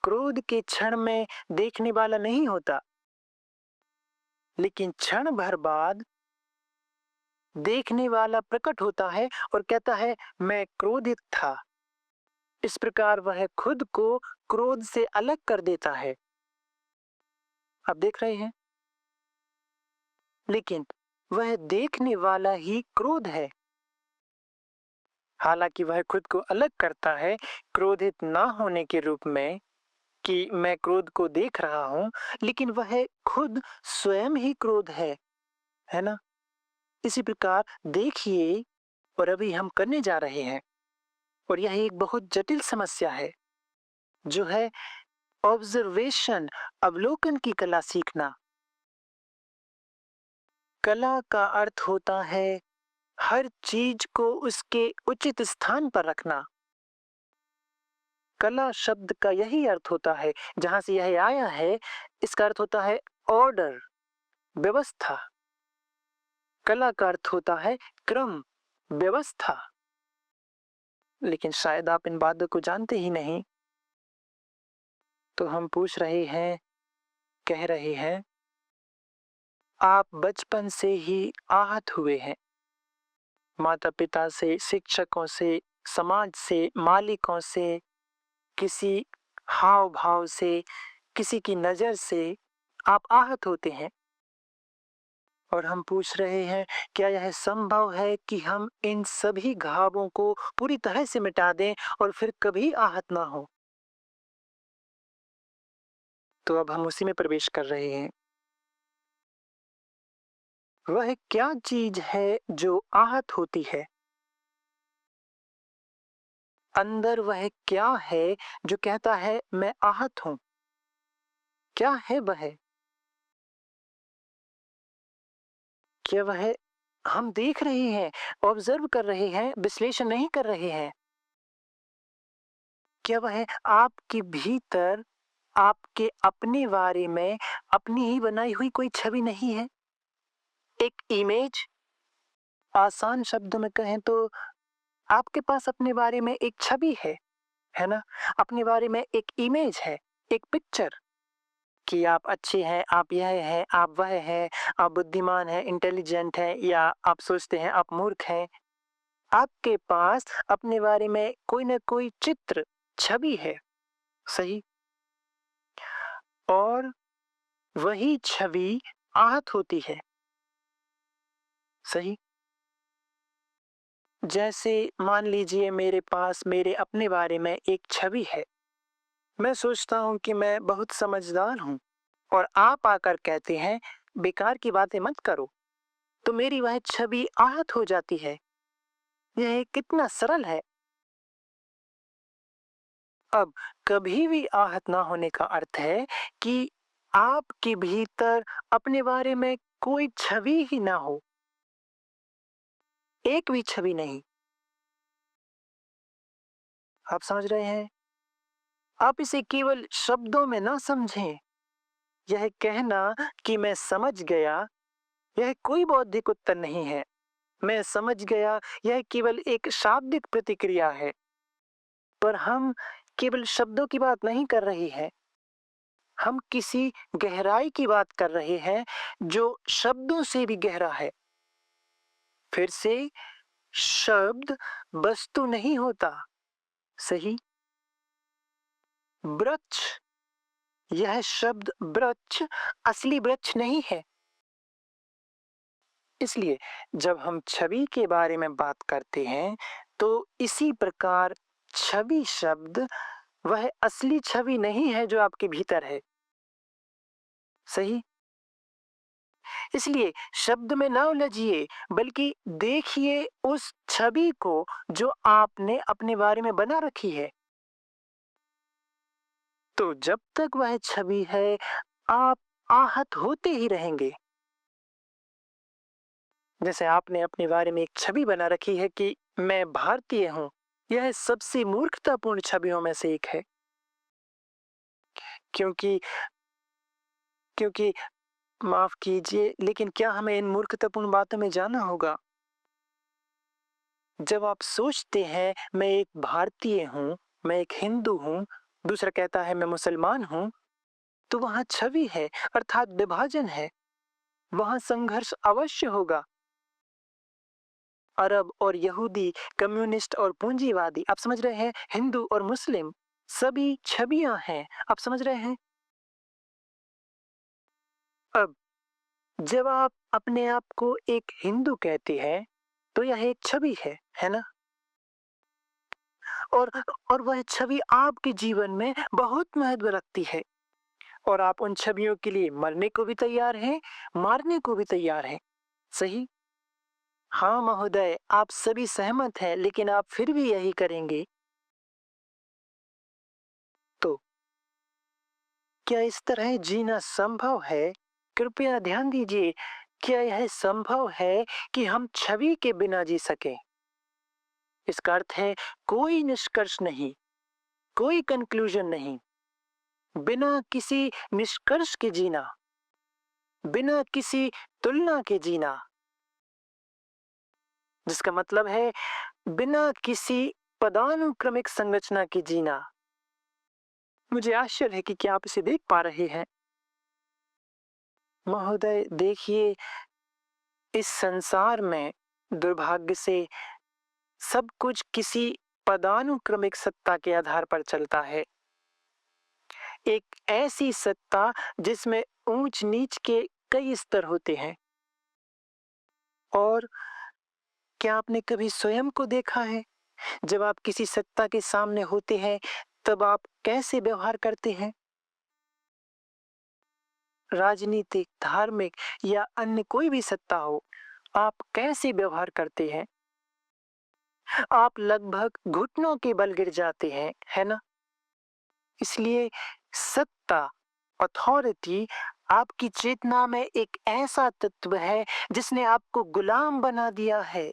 क्रोध के क्षण में देखने वाला नहीं होता, लेकिन क्षण भर बाद देखने वाला प्रकट होता है और कहता है, मैं क्रोधित था। इस प्रकार वह खुद को क्रोध से अलग कर देता है। आप देख रहे हैं? लेकिन वह देखने वाला ही क्रोध है। हालांकि वह खुद को अलग करता है क्रोधित ना होने के रूप में कि मैं क्रोध को देख रहा हूं, लेकिन वह खुद स्वयं ही क्रोध है ना? इसी प्रकार देखिए, और अभी हम करने जा रहे हैं, और यह एक बहुत जटिल समस्या है, जो है ऑब्जर्वेशन, अवलोकन की कला सीखना। कला का अर्थ होता है हर चीज को उसके उचित स्थान पर रखना। कला शब्द का यही अर्थ होता है, जहां से यह आया है, इसका अर्थ होता है ऑर्डर, व्यवस्था। कला का अर्थ होता है क्रम, व्यवस्था। लेकिन शायद आप इन बातों को जानते ही नहीं। तो हम पूछ रहे हैं, कह रहे हैं, आप बचपन से ही आहत हुए हैं। माता पिता से, शिक्षकों से, समाज से, मालिकों से, किसी हाव भाव से, किसी की नजर से आप आहत होते हैं। और हम पूछ रहे हैं, क्या यह संभव है कि हम इन सभी घावों को पूरी तरह से मिटा दें और फिर कभी आहत ना हो? तो अब हम उसी में प्रवेश कर रहे हैं। वह क्या चीज है जो आहत होती है? अंदर वह क्या है जो कहता है मैं आहत हूं? क्या है वह? क्या वह हम देख रहे हैं, ऑब्जर्व कर रहे हैं, विश्लेषण नहीं कर रहे हैं? क्या वह आपके भीतर, आपके अपने बारे में अपनी ही बनाई हुई कोई छवि नहीं है? एक इमेज, आसान शब्दों में कहें तो आपके पास अपने बारे में एक छवि है ना? अपने बारे में एक इमेज है, एक पिक्चर, कि आप अच्छे हैं, आप यह हैं, आप वह हैं, आप बुद्धिमान हैं, इंटेलिजेंट हैं, या आप सोचते हैं आप मूर्ख हैं। आपके पास अपने बारे में कोई ना कोई चित्र, छवि है, सही? और वही छवि आहत होती है, सही? जैसे मान लीजिए मेरे पास मेरे अपने बारे में एक छवि है। मैं सोचता हूँ कि मैं बहुत समझदार हूँ, और आप आकर कहते हैं बेकार की बातें मत करो, तो मेरी वह छवि आहत हो जाती है। यह कितना सरल है। अब कभी भी आहत ना होने का अर्थ है कि आपके भीतर अपने बारे में कोई छवि ही ना हो, एक भी छवि नहीं। आप समझ रहे हैं? आप इसे केवल शब्दों में ना समझें। यह कहना कि मैं समझ गया, यह कोई बौद्धिक उत्तर नहीं है। मैं समझ गया, यह केवल एक शाब्दिक प्रतिक्रिया है। पर हम केवल शब्दों की बात नहीं कर रहे हैं, हम किसी गहराई की बात कर रहे हैं जो शब्दों से भी गहरा है। फिर से, शब्द वस्तु नहीं होता, सही? वृक्ष, यह शब्द वृक्ष असली वृक्ष नहीं है। इसलिए जब हम छवि के बारे में बात करते हैं, तो इसी प्रकार छवि शब्द वह असली छवि नहीं है जो आपके भीतर है, सही? इसलिए शब्द में ना उलझिए, बल्कि देखिए उस छवि को जो आपने अपने बारे में बना रखी है। तो जब तक वह छवि है, आप आहत होते ही रहेंगे। जैसे आपने अपने बारे में एक छवि बना रखी है कि मैं भारतीय हूं, यह सबसे मूर्खतापूर्ण छवियों में से एक है। क्योंकि क्योंकि माफ कीजिए, लेकिन क्या हमें इन मूर्खतापूर्ण बातों में जाना होगा? जब आप सोचते हैं मैं एक भारतीय हूँ, मैं एक हिंदू हूँ, दूसरा कहता है मैं मुसलमान हूँ, तो वहाँ छवि है, अर्थात विभाजन है, वहाँ संघर्ष अवश्य होगा। अरब और यहूदी, कम्युनिस्ट और पूंजीवादी, आप समझ रहे हैं, हिंदू और मुस्लिम, सभी छवियां हैं, आप समझ रहे हैं? अब जब आप अपने आप को एक हिंदू कहते हैं, तो यह एक छवि है ना? और और वह छवि आपके जीवन में बहुत महत्व रखती है, और आप उन छवियों के लिए मरने को भी तैयार हैं, मारने को भी तैयार हैं, सही? हाँ महोदय, आप सभी सहमत हैं, लेकिन आप फिर भी यही करेंगे। तो क्या इस तरह जीना संभव है? कृपया ध्यान दीजिए, क्या यह संभव है कि हम छवि के बिना जी सकें? इसका अर्थ है कोई निष्कर्ष नहीं, कोई कंक्लूजन नहीं, बिना किसी निष्कर्ष के जीना, बिना किसी तुलना के जीना, जिसका मतलब है बिना किसी पदानुक्रमिक संरचना के जीना। मुझे आश्चर्य है कि क्या आप इसे देख पा रहे हैं? महोदय देखिए, इस संसार में दुर्भाग्य से सब कुछ किसी पदानुक्रमिक सत्ता के आधार पर चलता है। एक ऐसी सत्ता जिसमें ऊंच नीच के कई स्तर होते हैं। और क्या आपने कभी स्वयं को देखा है? जब आप किसी सत्ता के सामने होते हैं, तब आप कैसे व्यवहार करते हैं? राजनीतिक, धार्मिक या अन्य कोई भी सत्ता हो, आप कैसे व्यवहार करते हैं? आप लगभग घुटनों के बल गिर जाते हैं, है ना? इसलिए सत्ता, अथॉरिटी आपकी चेतना में एक ऐसा तत्व है जिसने आपको गुलाम बना दिया है।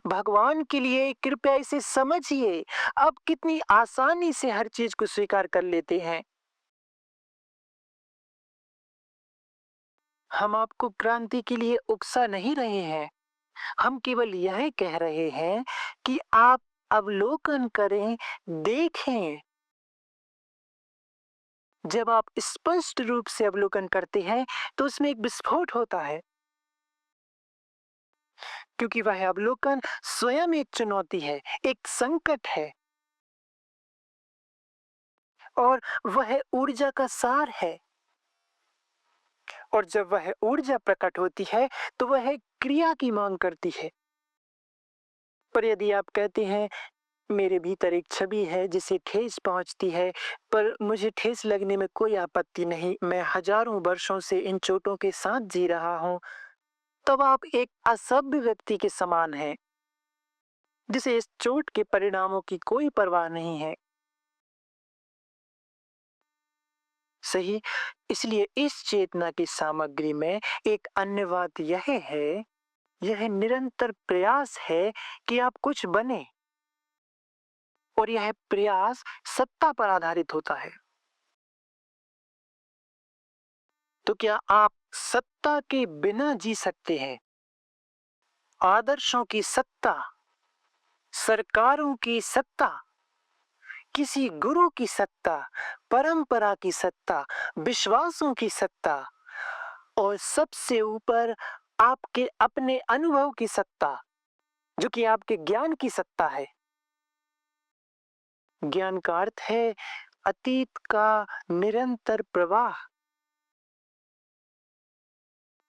भगवान के लिए कृपया इसे समझिए। आप कितनी आसानी से हर चीज को स्वीकार कर लेते हैं। हम आपको क्रांति के लिए उकसा नहीं रहे हैं, हम केवल यह कह रहे हैं कि आप अवलोकन करें, देखें। जब आप स्पष्ट रूप से अवलोकन करते हैं, तो उसमें एक विस्फोट होता है, क्योंकि वह अवलोकन स्वयं एक चुनौती है, एक संकट है, और वह ऊर्जा का सार है। और जब वह ऊर्जा प्रकट होती है, तो वह क्रिया की मांग करती है। पर यदि आप कहते हैं मेरे भीतर एक छवि है जिसे ठेस पहुंचती है, पर मुझे ठेस लगने में कोई आपत्ति नहीं, मैं हजारों वर्षों से इन चोटों के साथ जी रहा हूं, तब आप एक असभ्य व्यक्ति के समान हैं, जिसे इस चोट के परिणामों की कोई परवाह नहीं है, सही? इसलिए इस चेतना की सामग्री में एक अन्य बात यह है, यह निरंतर प्रयास है कि आप कुछ बने, और यह प्रयास सत्ता पर आधारित होता है। तो क्या आप सत्ता के बिना जी सकते हैं? आदर्शों की सत्ता, सरकारों की सत्ता, किसी गुरु की सत्ता, परंपरा की सत्ता, विश्वासों की सत्ता और सबसे ऊपर आपके अपने अनुभव की सत्ता, जो कि आपके ज्ञान की सत्ता है। ज्ञान का अर्थ है अतीत का निरंतर प्रवाह।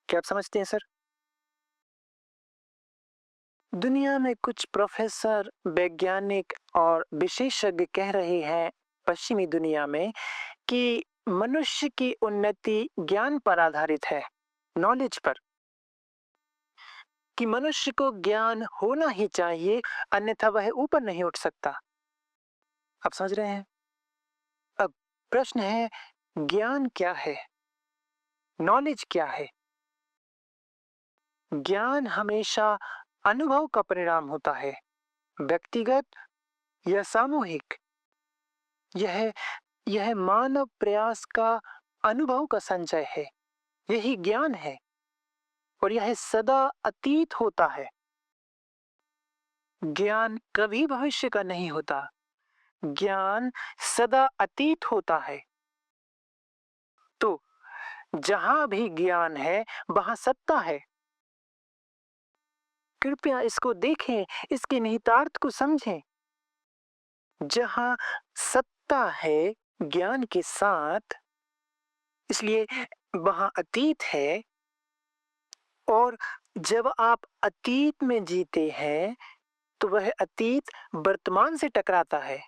क्या आप समझते हैं सर? दुनिया में कुछ प्रोफेसर, वैज्ञानिक और विशेषज्ञ कह रहे हैं पश्चिमी दुनिया में कि मनुष्य की उन्नति ज्ञान पर आधारित है, नॉलेज पर, कि मनुष्य को ज्ञान होना ही चाहिए, अन्यथा वह ऊपर नहीं उठ सकता। आप समझ रहे हैं? अब प्रश्न है, ज्ञान क्या है? नॉलेज क्या है? ज्ञान हमेशा अनुभव का परिणाम होता है, व्यक्तिगत या सामूहिक। यह यह मानव प्रयास का, अनुभव का संचय है। यही ज्ञान है और यह सदा अतीत होता है। ज्ञान कभी भविष्य का नहीं होता, ज्ञान सदा अतीत होता है। तो जहां भी ज्ञान है वहां सत्ता है। कृपया इसको देखें, इसके निहितार्थ को समझें। जहां सत्ता है ज्ञान के साथ, इसलिए वहां अतीत है। और जब आप अतीत में जीते हैं तो वह अतीत वर्तमान से टकराता है,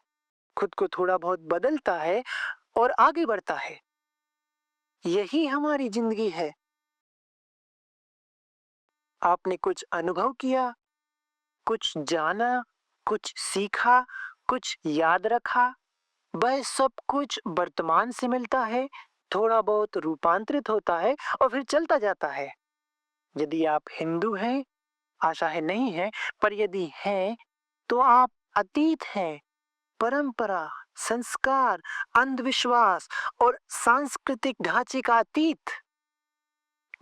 खुद को थोड़ा बहुत बदलता है और आगे बढ़ता है। यही हमारी जिंदगी है। आपने कुछ अनुभव किया, कुछ जाना, कुछ सीखा, कुछ याद रखा, वह सब कुछ वर्तमान से मिलता है, थोड़ा बहुत रूपांतरित होता है और फिर चलता जाता है। यदि आप हिंदू हैं, आशा है नहीं है, पर यदि हैं तो आप अतीत हैं। परंपरा, संस्कार, अंधविश्वास और सांस्कृतिक ढांचे का अतीत।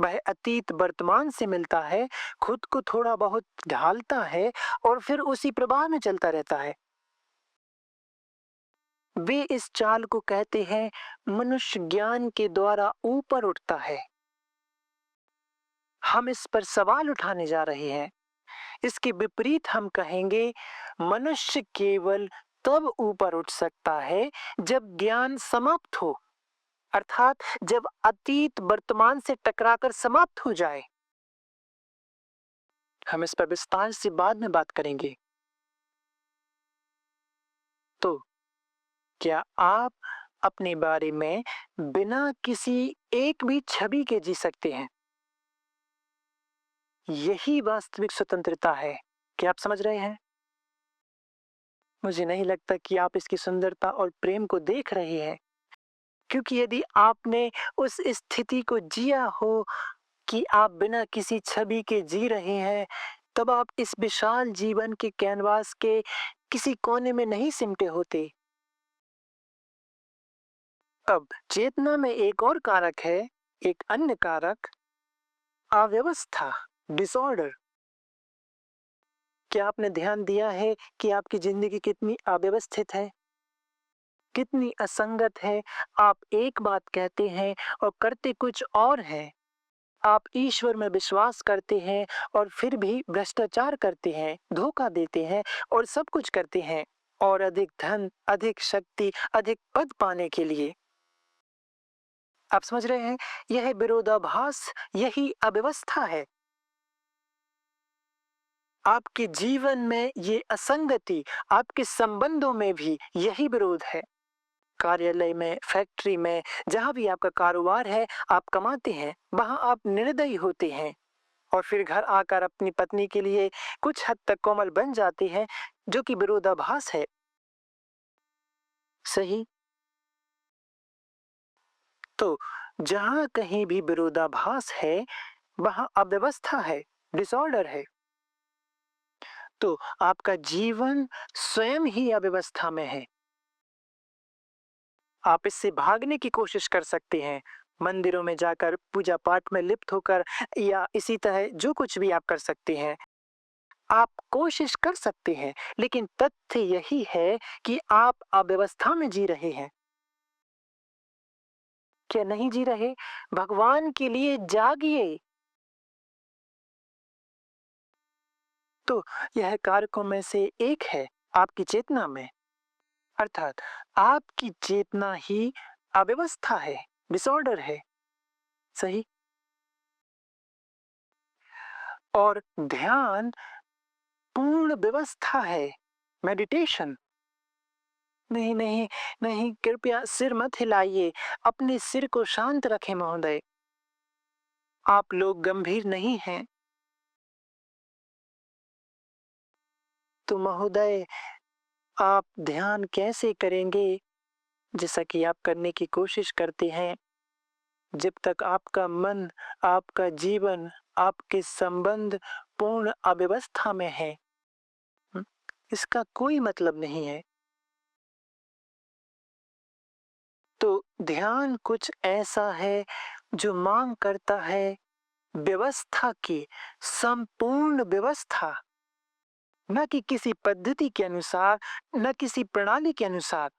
वह अतीत वर्तमान से मिलता है, खुद को थोड़ा बहुत ढालता है और फिर उसी प्रवाह में चलता रहता है। वे इस चाल को कहते हैं मनुष्य ज्ञान के द्वारा ऊपर उठता है। हम इस पर सवाल उठाने जा रहे हैं। इसके विपरीत हम कहेंगे मनुष्य केवल तब ऊपर उठ सकता है जब ज्ञान समाप्त हो, अर्थात जब अतीत वर्तमान से टकराकर समाप्त हो जाए। हम इस पर विस्तार से बाद में बात करेंगे। तो क्या आप अपने बारे में बिना किसी एक भी छवि के जी सकते हैं? यही वास्तविक स्वतंत्रता है। क्या आप समझ रहे हैं? मुझे नहीं लगता कि आप इसकी सुंदरता और प्रेम को देख रहे हैं, क्योंकि यदि आपने उस स्थिति को जिया हो कि आप बिना किसी छवि के जी रहे हैं, तब आप इस विशाल जीवन के कैनवास के किसी कोने में नहीं सिमटे होते। अब चेतना में एक और कारक है, एक अन्य कारक, अव्यवस्था, डिसऑर्डर। क्या आपने ध्यान दिया है कि आपकी जिंदगी कितनी अव्यवस्थित है, कितनी असंगत है? आप एक बात कहते हैं और करते कुछ और है। आप ईश्वर में विश्वास करते हैं और फिर भी भ्रष्टाचार करते हैं, धोखा देते हैं और सब कुछ करते हैं, और अधिक धन, अधिक शक्ति, अधिक पद पाने के लिए। आप समझ रहे हैं? यह विरोधाभास, यही अव्यवस्था है। आपके जीवन में ये असंगति, आपके संबंधों में भी यही विरोध है। कार्यालय में, फैक्ट्री में, जहां भी आपका कारोबार है, आप कमाते हैं, वहां आप निर्दयी होते हैं और फिर घर आकर अपनी पत्नी के लिए कुछ हद तक कोमल बन जाते हैं, जो कि विरोधाभास है। सही? तो जहां कहीं भी विरोधाभास है, वहां अव्यवस्था है, डिसऑर्डर है। तो आपका जीवन स्वयं ही अव्यवस्था में है। आप इससे भागने की कोशिश कर सकते हैं, मंदिरों में जाकर पूजा पाठ में लिप्त होकर, या इसी तरह जो कुछ भी आप कर सकते हैं। आप कोशिश कर सकते हैं, लेकिन तथ्य यही है कि आप अव्यवस्था में जी रहे हैं। क्या नहीं जी रहे? भगवान के लिए जागिए। तो यह कारकों में से एक है आपकी चेतना में, अर्थात आपकी चेतना ही अव्यवस्था है, डिसऑर्डर है। सही। और ध्यान पूर्ण व्यवस्था है, मेडिटेशन। नहीं नहीं नहीं, कृपया सिर मत हिलाइए। अपने सिर को शांत रखें महोदय। आप लोग गंभीर नहीं हैं। तो महोदय, आप ध्यान कैसे करेंगे, जैसा कि आप करने की कोशिश करते हैं, जब तक आपका मन, आपका जीवन, आपके संबंध पूर्ण अव्यवस्था में है? हुँ? इसका कोई मतलब नहीं है। तो ध्यान कुछ ऐसा है जो मांग करता है व्यवस्था की, संपूर्ण व्यवस्था। न कि किसी पद्धति के अनुसार, न किसी प्रणाली के अनुसार,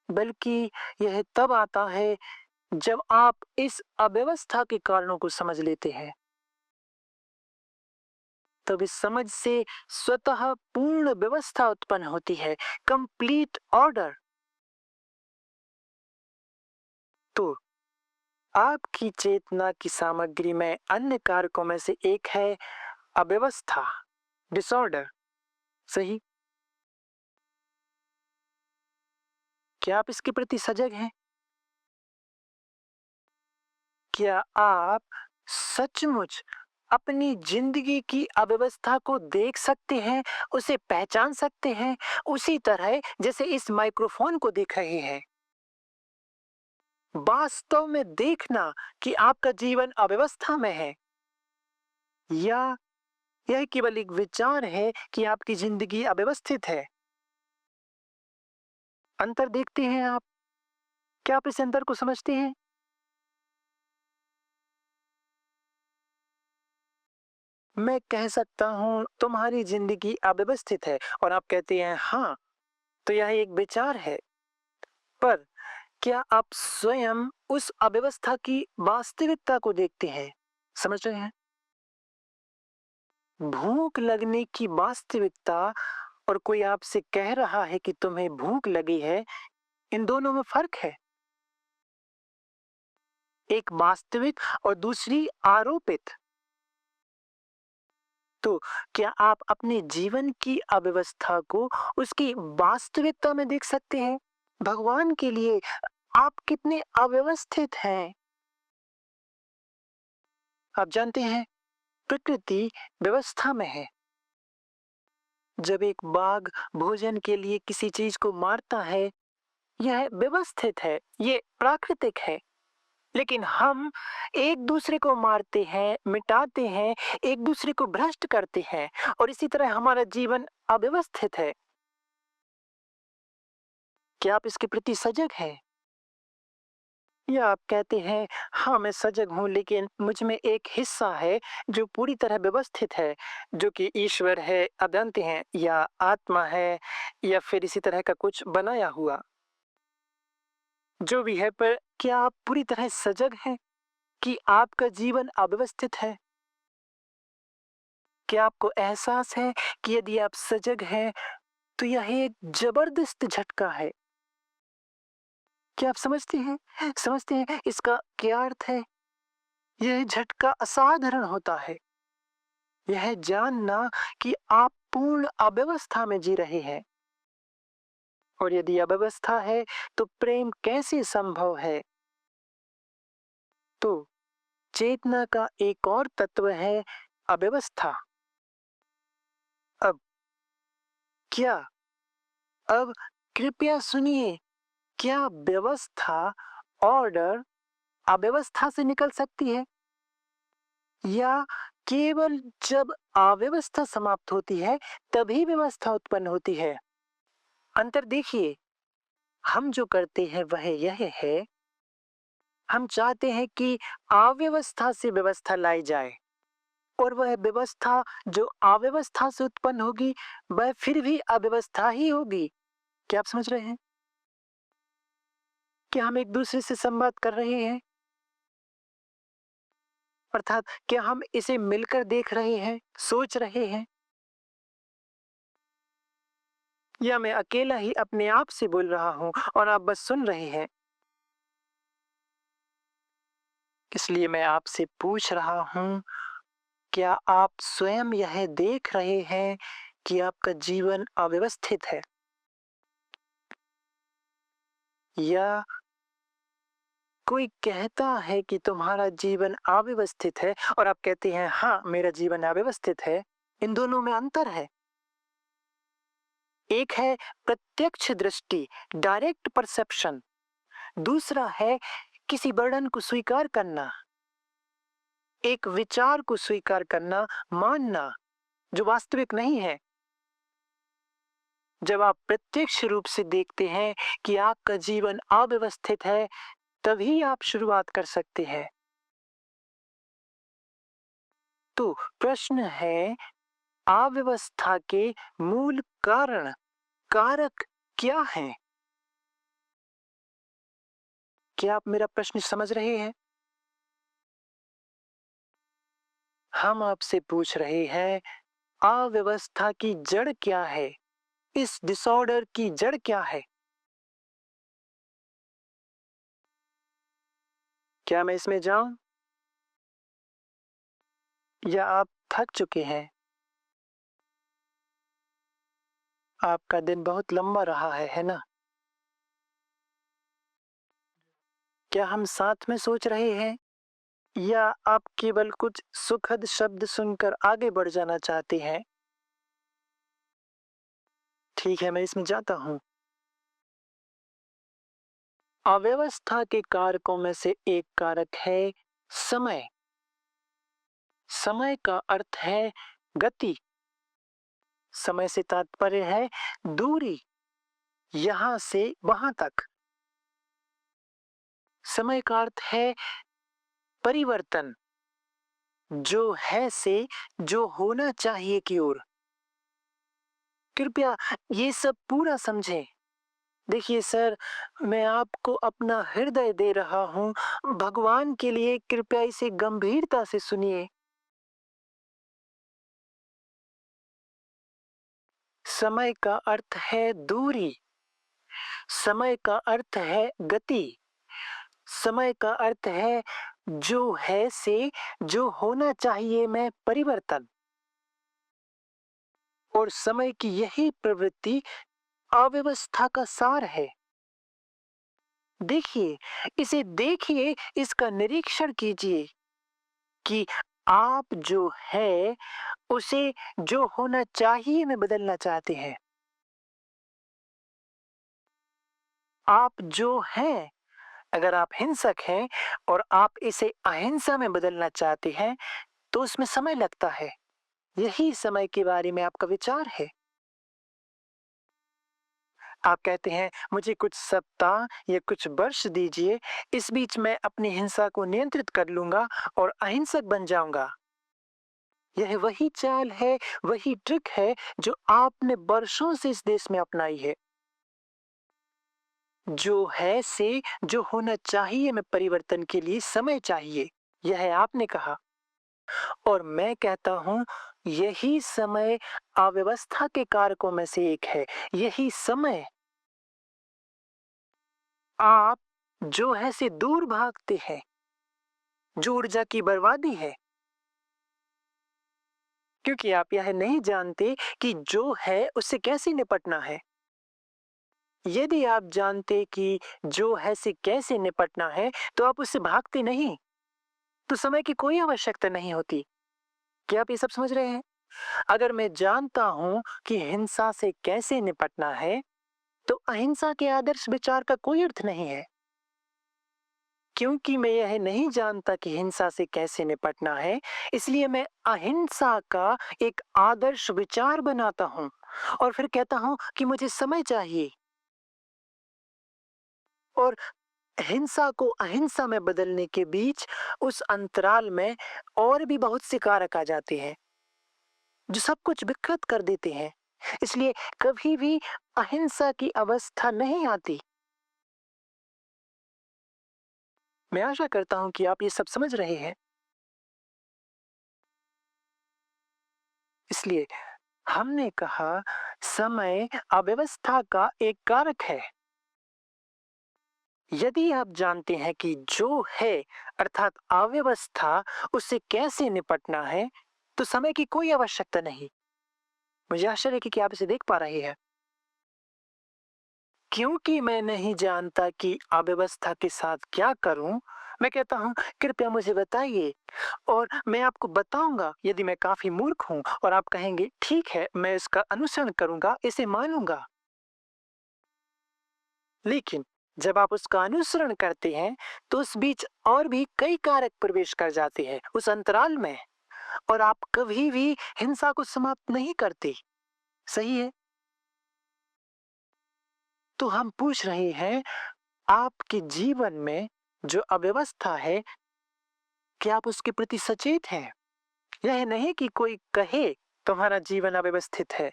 बल्कि यह तब आता है जब आप इस अव्यवस्था के कारणों को समझ लेते हैं। तब इस समझ से स्वतः पूर्ण व्यवस्था उत्पन्न होती है, कंप्लीट ऑर्डर। तो आपकी चेतना की सामग्री में अन्य कारकों में से एक है अव्यवस्था, डिसऑर्डर। सही। क्या आप इसके प्रति सजग हैं? क्या आप सचमुच अपनी जिंदगी की अव्यवस्था को देख सकते हैं, उसे पहचान सकते हैं, उसी तरह जैसे इस माइक्रोफोन को देख रहे हैं? वास्तव में देखना कि आपका जीवन अव्यवस्था में है, या यह केवल एक विचार है कि आपकी जिंदगी अव्यवस्थित है? अंतर देखते हैं आप? क्या आप इस अंतर को समझते हैं? मैं कह सकता हूं तुम्हारी जिंदगी अव्यवस्थित है, और आप कहते हैं हाँ, तो यह एक विचार है। पर क्या आप स्वयं उस अव्यवस्था की वास्तविकता को देखते हैं? समझ रहे हैं? भूख लगने की वास्तविकता और कोई आपसे कह रहा है कि तुम्हें भूख लगी है, इन दोनों में फर्क है। एक वास्तविक और दूसरी आरोपित। तो क्या आप अपने जीवन की अव्यवस्था को उसकी वास्तविकता में देख सकते हैं? भगवान के लिए आप कितने अव्यवस्थित हैं? आप जानते हैं, प्रकृति व्यवस्था में है। जब एक बाघ भोजन के लिए किसी चीज को मारता है, यह व्यवस्थित है, ये प्राकृतिक है। लेकिन हम एक दूसरे को मारते हैं, मिटाते हैं, एक दूसरे को भ्रष्ट करते हैं, और इसी तरह हमारा जीवन अव्यवस्थित है। क्या आप इसके प्रति सजग हैं? या आप कहते हैं हाँ, मैं सजग हूं, लेकिन मुझ में एक हिस्सा है जो पूरी तरह व्यवस्थित है, जो कि ईश्वर है, अनंत है, या आत्मा है, या फिर इसी तरह का कुछ बनाया हुआ, जो भी है। पर क्या आप पूरी तरह सजग हैं कि आपका जीवन अव्यवस्थित है? क्या आपको एहसास है कि यदि आप सजग हैं तो यह एक जबरदस्त झटका है? क्या आप समझते हैं? समझते हैं इसका क्या अर्थ है? यह झटका असाधारण होता है। यह जानना कि आप पूर्ण अव्यवस्था में जी रहे हैं, और यदि अव्यवस्था है तो प्रेम कैसे संभव है? तो चेतना का एक और तत्व है अव्यवस्था। अब क्या अब कृपया सुनिए, क्या व्यवस्था, ऑर्डर अव्यवस्था से निकल सकती है, या केवल जब अव्यवस्था समाप्त होती है तभी व्यवस्था उत्पन्न होती है? अंतर देखिए। हम जो करते हैं वह यह है, हम चाहते हैं कि अव्यवस्था से व्यवस्था लाई जाए, और वह व्यवस्था जो अव्यवस्था से उत्पन्न होगी, वह फिर भी अव्यवस्था ही होगी। क्या आप समझ रहे हैं? क्या हम एक दूसरे से संवाद कर रहे हैं? अर्थात क्या हम इसे मिलकर देख रहे हैं, सोच रहे हैं? या मैं अकेला ही अपने आप से बोल रहा हूँ और आप बस सुन रहे हैं? इसलिए मैं आपसे पूछ रहा हूँ, क्या आप स्वयं यह देख रहे हैं कि आपका जीवन अव्यवस्थित है? या कोई कहता है कि तुम्हारा जीवन अव्यवस्थित है और आप कहते हैं, हाँ, मेरा जीवन अव्यवस्थित है। इन दोनों में अंतर है। एक है प्रत्यक्ष दृष्टि, डायरेक्ट परसेप्शन। दूसरा है किसी वर्णन को स्वीकार करना, एक विचार को स्वीकार करना, मानना, जो वास्तविक नहीं है। जब आप प्रत्यक्ष रूप से देखते हैं कि आपका जीवन अव्यवस्थित है, तभी आप शुरुआत कर सकते हैं। तो प्रश्न है, अव्यवस्था के मूल कारण, कारक क्या हैं? क्या आप मेरा प्रश्न समझ रहे हैं? हम आपसे पूछ रहे हैं, अव्यवस्था की जड़ क्या है? इस डिसऑर्डर की जड़ क्या है? क्या मैं इसमें जाऊं? या आप थक चुके हैं? आपका दिन बहुत लंबा रहा है ना? क्या हम साथ में सोच रहे हैं? या आप केवल कुछ सुखद शब्द सुनकर आगे बढ़ जाना चाहते हैं? ठीक है, मैं इसमें जाता हूँ। अव्यवस्था के कारकों में से एक कारक है समय। समय का अर्थ है गति। समय से तात्पर्य है दूरी, यहां से वहां तक। समय का अर्थ है परिवर्तन, जो है से जो होना चाहिए की ओर। कृपया ये सब पूरा समझें। देखिए सर, मैं आपको अपना हृदय दे रहा हूँ। भगवान के लिए कृपया इसे गंभीरता से सुनिए। समय का अर्थ है दूरी, समय का अर्थ है गति, समय का अर्थ है जो है से जो होना चाहिए में परिवर्तन। और समय की यही प्रवृत्ति अव्यवस्था का सार है। देखिए, इसे देखिए, इसका निरीक्षण कीजिए कि आप जो है उसे जो होना चाहिए में बदलना चाहते हैं। आप जो हैं, अगर आप हिंसक हैं और आप इसे अहिंसा में बदलना चाहते हैं, तो उसमें समय लगता है। यही समय के बारे में आपका विचार है। आप कहते हैं, मुझे कुछ सप्ताह या कुछ वर्ष दीजिए, इस बीच मैं अपनी हिंसा को नियंत्रित कर लूंगा और अहिंसक बन जाऊंगा। यह वही चाल है, वही ट्रिक है जो आपने वर्षों से इस देश में अपनाई है। जो है से जो होना चाहिए में परिवर्तन के लिए समय चाहिए, यह आपने कहा। और मैं कहता हूं, यही समय अव्यवस्था के कारकों में से एक है। यही समय आप जो है से दूर भागते हैं, जो ऊर्जा की बर्बादी है, क्योंकि आप यह नहीं जानते कि जो है उससे कैसे निपटना है। यदि आप जानते कि जो है से कैसे निपटना है, तो आप उससे भागते नहीं, तो समय की कोई आवश्यकता नहीं होती। क्या आप ये सब समझ रहे हैं? अगर मैं जानता हूं कि हिंसा से कैसे निपटना है, तो अहिंसा के आदर्श विचार का कोई अर्थ नहीं है। क्योंकि मैं यह नहीं जानता कि हिंसा से कैसे निपटना है, इसलिए मैं अहिंसा का एक आदर्श विचार बनाता हूं और फिर कहता हूं कि मुझे समय चाहिए। और हिंसा को अहिंसा में बदलने के बीच उस अंतराल में और भी बहुत से कारक आ जाते हैं जो सब कुछ विकृत कर देते हैं। इसलिए कभी भी अहिंसा की अवस्था नहीं आती। मैं आशा करता हूं कि आप ये सब समझ रहे हैं। इसलिए हमने कहा समय अव्यवस्था का एक कारक है। यदि आप जानते हैं कि जो है अर्थात अव्यवस्था, उससे कैसे निपटना है, तो समय की कोई आवश्यकता नहीं। मुझे आश्चर्य है कि आप इसे देख पा रहे हैं। क्योंकि मैं नहीं जानता कि अव्यवस्था के साथ क्या करूं, मैं कहता हूं कृपया मुझे बताइए और मैं आपको बताऊंगा। यदि मैं काफी मूर्ख हूं और आप कहेंगे ठीक है, मैं इसका अनुसरण करूंगा, इसे मानूंगा। लेकिन जब आप उसका अनुसरण करते हैं तो उस बीच और भी कई कारक प्रवेश कर जाते हैं उस अंतराल में, और आप कभी भी हिंसा को समाप्त नहीं करते। सही है? तो हम पूछ रहे हैं, आपके जीवन में जो अव्यवस्था है, क्या आप उसके प्रति सचेत हैं? यह नहीं कि कोई कहे तुम्हारा जीवन अव्यवस्थित है,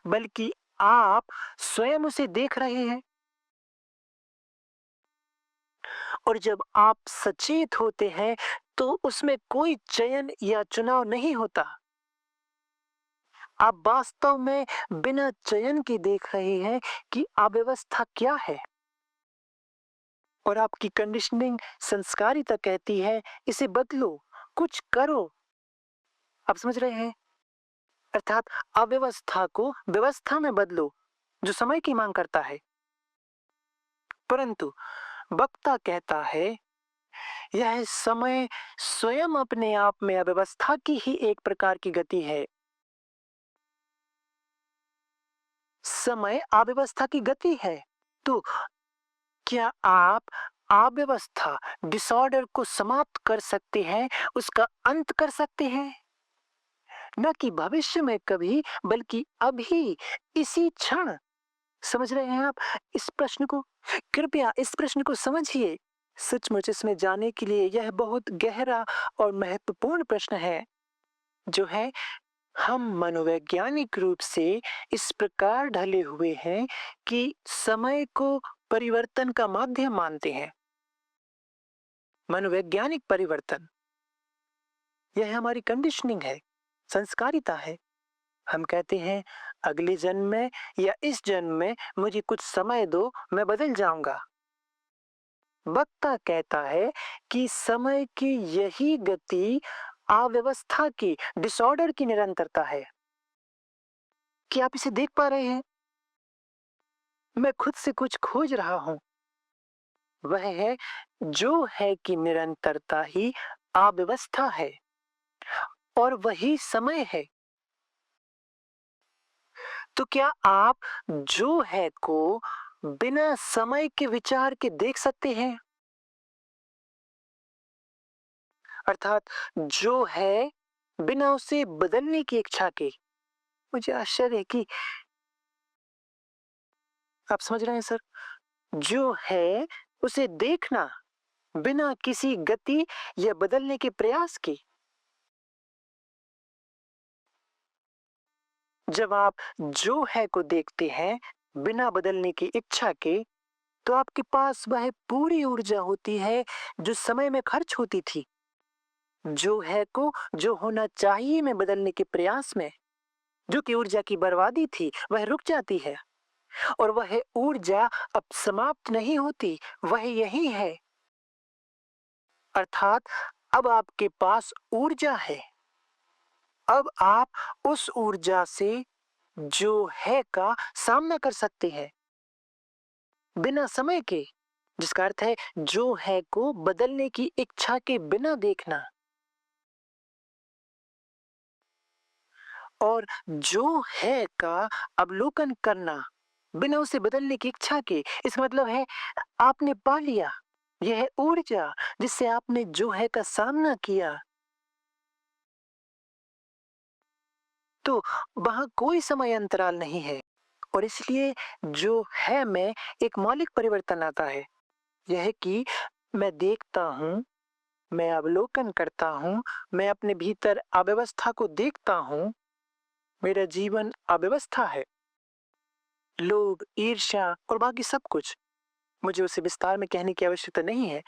बल्कि आप स्वयं उसे देख रहे हैं। और जब आप सचेत होते हैं तो उसमें कोई चयन या चुनाव नहीं होता। आप वास्तव में बिना चयन के देख रहे हैं कि अव्यवस्था क्या है, और आपकी कंडीशनिंग संस्कारिता कहती है इसे बदलो, कुछ करो। आप समझ रहे हैं? अर्थात अव्यवस्था को व्यवस्था में बदलो, जो समय की मांग करता है। परंतु वक्ता कहता है यह समय स्वयं अपने आप में अव्यवस्था की ही एक प्रकार की गति है। समय अव्यवस्था की गति है। तो क्या आप अव्यवस्था डिसऑर्डर को समाप्त कर सकते हैं, उसका अंत कर सकते हैं? न कि भविष्य में कभी, बल्कि अभी, इसी क्षण। समझ रहे हैं आप इस प्रश्न को? कृपया इस प्रश्न को समझिए। सचमुच इसमें जाने के लिए यह बहुत गहरा और महत्वपूर्ण प्रश्न है, जो है हम मनोवैज्ञानिक रूप से इस प्रकार ढले हुए हैं कि समय को परिवर्तन का माध्यम मानते हैं। मनोवैज्ञानिक परिवर्तन, यह हमारी कंडीशनिंग है, संस्कारिता है। हम कहते हैं अगले जन्म में या इस जन्म में मुझे कुछ समय दो, मैं बदल जाऊंगा। वक्ता कहता है कि समय की यही गति अव्यवस्था की, डिसऑर्डर की निरंतरता है। क्या आप इसे देख पा रहे हैं? मैं खुद से कुछ खोज रहा हूं। वह है जो है कि निरंतरता ही अव्यवस्था है और वही समय है। तो क्या आप जो है को बिना समय के विचार के देख सकते हैं? अर्थात जो है बिना उसे बदलने की इच्छा के। मुझे आश्चर्य है कि आप समझ रहे हैं सर? जो है उसे देखना बिना किसी गति या बदलने के प्रयास के। जब आप जो है को देखते हैं बिना बदलने की इच्छा के, तो आपके पास वह पूरी ऊर्जा होती है जो समय में खर्च होती थी। जो है को जो होना चाहिए में बदलने के प्रयास में, जो कि ऊर्जा की बर्बादी थी, वह रुक जाती है। और वह ऊर्जा अब समाप्त नहीं होती, वह यही है। अर्थात अब आपके पास ऊर्जा है। अब आप उस ऊर्जा से जो है का सामना कर सकते हैं बिना समय के, जिसका अर्थ है जो है को बदलने की इच्छा के बिना देखना। और जो है का अवलोकन करना बिना उसे बदलने की इच्छा के। इसका मतलब है आपने पा लिया यह ऊर्जा जिससे आपने जो है का सामना किया। तो वहां कोई समय अंतराल नहीं है, और इसलिए जो है में एक मौलिक परिवर्तन आता है। यह है कि मैं देखता हूँ, मैं अवलोकन करता हूँ, मैं अपने भीतर अव्यवस्था को देखता हूँ। मेरा जीवन अव्यवस्था है। लोभ, ईर्ष्या और बाकी सब कुछ। मुझे उसे विस्तार में कहने की आवश्यकता नहीं है।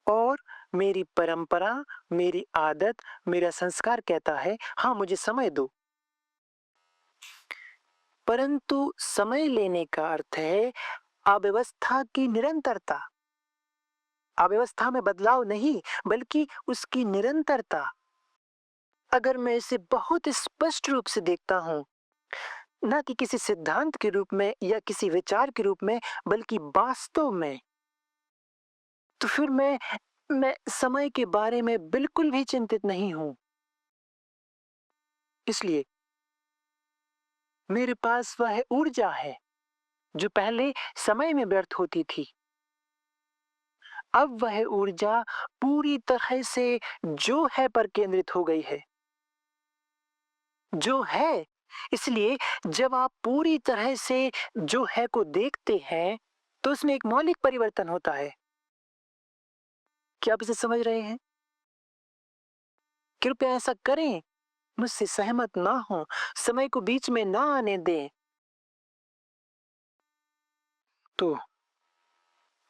और मेरी परंपरा, मेरी आदत, मेरा संस्कार कहता है, हाँ, मुझे समय दो। परंतु समय लेने का अर्थ है अव्यवस्था की निरंतरता। अव्यवस्था में बदलाव नहीं, बल्कि उसकी निरंतरता। अगर मैं इसे बहुत स्पष्ट रूप से देखता हूँ, ना कि किसी सिद्धांत के रूप में या किसी विचार के रूप में, बल्कि वास्तव में, तो फिर मैं समय के बारे में बिल्कुल भी चिंतित नहीं हूं। इसलिए मेरे पास वह ऊर्जा है जो पहले समय में व्यर्थ होती थी। अब वह ऊर्जा पूरी तरह से जो है पर केंद्रित हो गई है। जो है। इसलिए जब आप पूरी तरह से जो है को देखते हैं, तो उसमें एक मौलिक परिवर्तन होता है। क्या आप इसे समझ रहे हैं? कृपया ऐसा करें। मुझसे सहमत ना हो, समय को बीच में ना आने दें। तो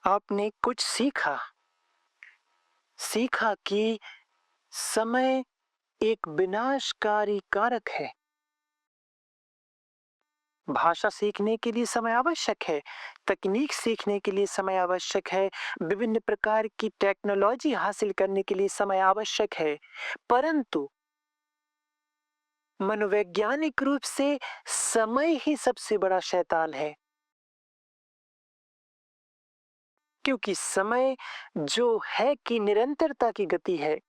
आपने कुछ सीखा। सीखा कि समय एक विनाशकारी कारक है। भाषा सीखने के लिए समय आवश्यक है। तकनीक सीखने के लिए समय आवश्यक है। विभिन्न प्रकार की टेक्नोलॉजी हासिल करने के लिए समय आवश्यक है। परंतु मनोवैज्ञानिक रूप से समय ही सबसे बड़ा शैतान है। क्योंकि समय जो है कि निरंतरता की गति है।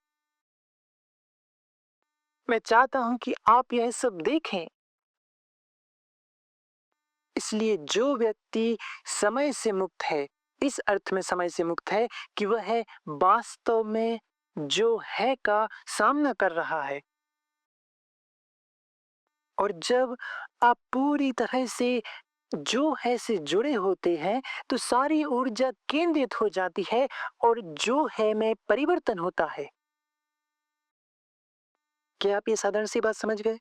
मैं चाहता हूं कि आप यह सब देखें। इसलिए जो व्यक्ति समय से मुक्त है, इस अर्थ में समय से मुक्त है कि वह वास्तव में जो है का सामना कर रहा है। और जब आप पूरी तरह से जो है से जुड़े होते हैं, तो सारी ऊर्जा केंद्रित हो जाती है और जो है में परिवर्तन होता है। क्या आप ये साधारण सी बात समझ गए?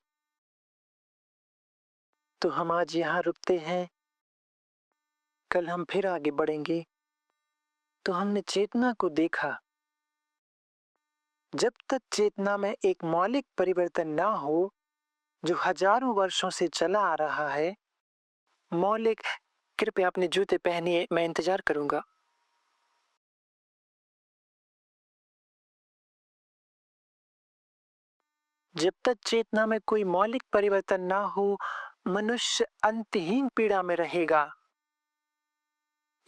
तो हम आज यहाँ रुकते हैं। कल हम फिर आगे बढ़ेंगे। तो हमने चेतना को देखा। जब तक चेतना में एक मौलिक परिवर्तन ना हो, जो हजारों वर्षों से चला आ रहा है, मौलिक। कृपया अपने जूते पहनिए, मैं इंतजार करूंगा। जब तक चेतना में कोई मौलिक परिवर्तन ना हो, मनुष्य अंतहीन पीड़ा में रहेगा।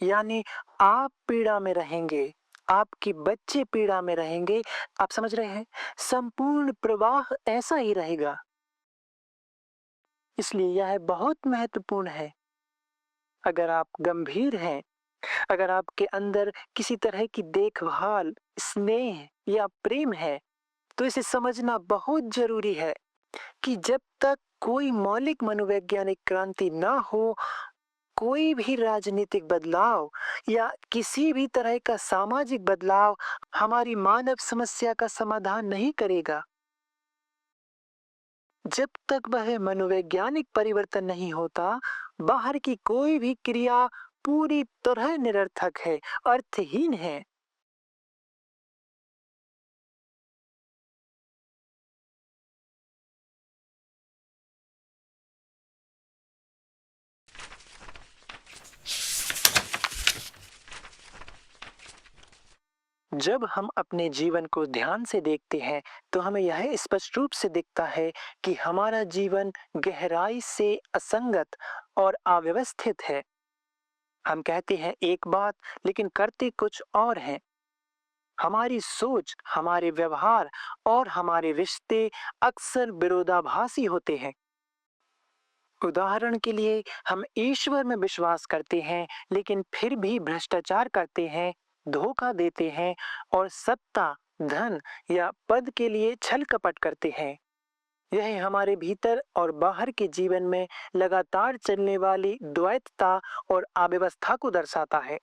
यानी आप पीड़ा में रहेंगे, आपके बच्चे पीड़ा में रहेंगे। आप समझ रहे हैं? संपूर्ण प्रवाह ऐसा ही रहेगा। इसलिए यह बहुत महत्वपूर्ण है। अगर आप गंभीर हैं, अगर आपके अंदर किसी तरह की देखभाल, स्नेह या प्रेम है, तो इसे समझना बहुत जरूरी है कि जब तक कोई मौलिक मनोवैज्ञानिक क्रांति ना हो, कोई भी राजनीतिक बदलाव या किसी भी तरह का सामाजिक बदलाव हमारी मानव समस्या का समाधान नहीं करेगा। जब तक वह मनोवैज्ञानिक परिवर्तन नहीं होता, बाहर की कोई भी क्रिया पूरी तरह निरर्थक है, अर्थहीन है। जब हम अपने जीवन को ध्यान से देखते हैं, तो हमें यह स्पष्ट रूप से दिखता है कि हमारा जीवन गहराई से असंगत और अव्यवस्थित है। हम कहते हैं एक बात, लेकिन करते कुछ और हैं। हमारी सोच, हमारे व्यवहार और हमारे रिश्ते अक्सर विरोधाभासी होते हैं। उदाहरण के लिए, हम ईश्वर में विश्वास करते हैं, लेकिन फिर भी भ्रष्टाचार करते हैं, धोखा देते हैं और सत्ता, धन या पद के लिए छल कपट करते हैं। यह हमारे भीतर और बाहर के जीवन में लगातार चलने वाली द्वैतता और अव्यवस्था को दर्शाता है।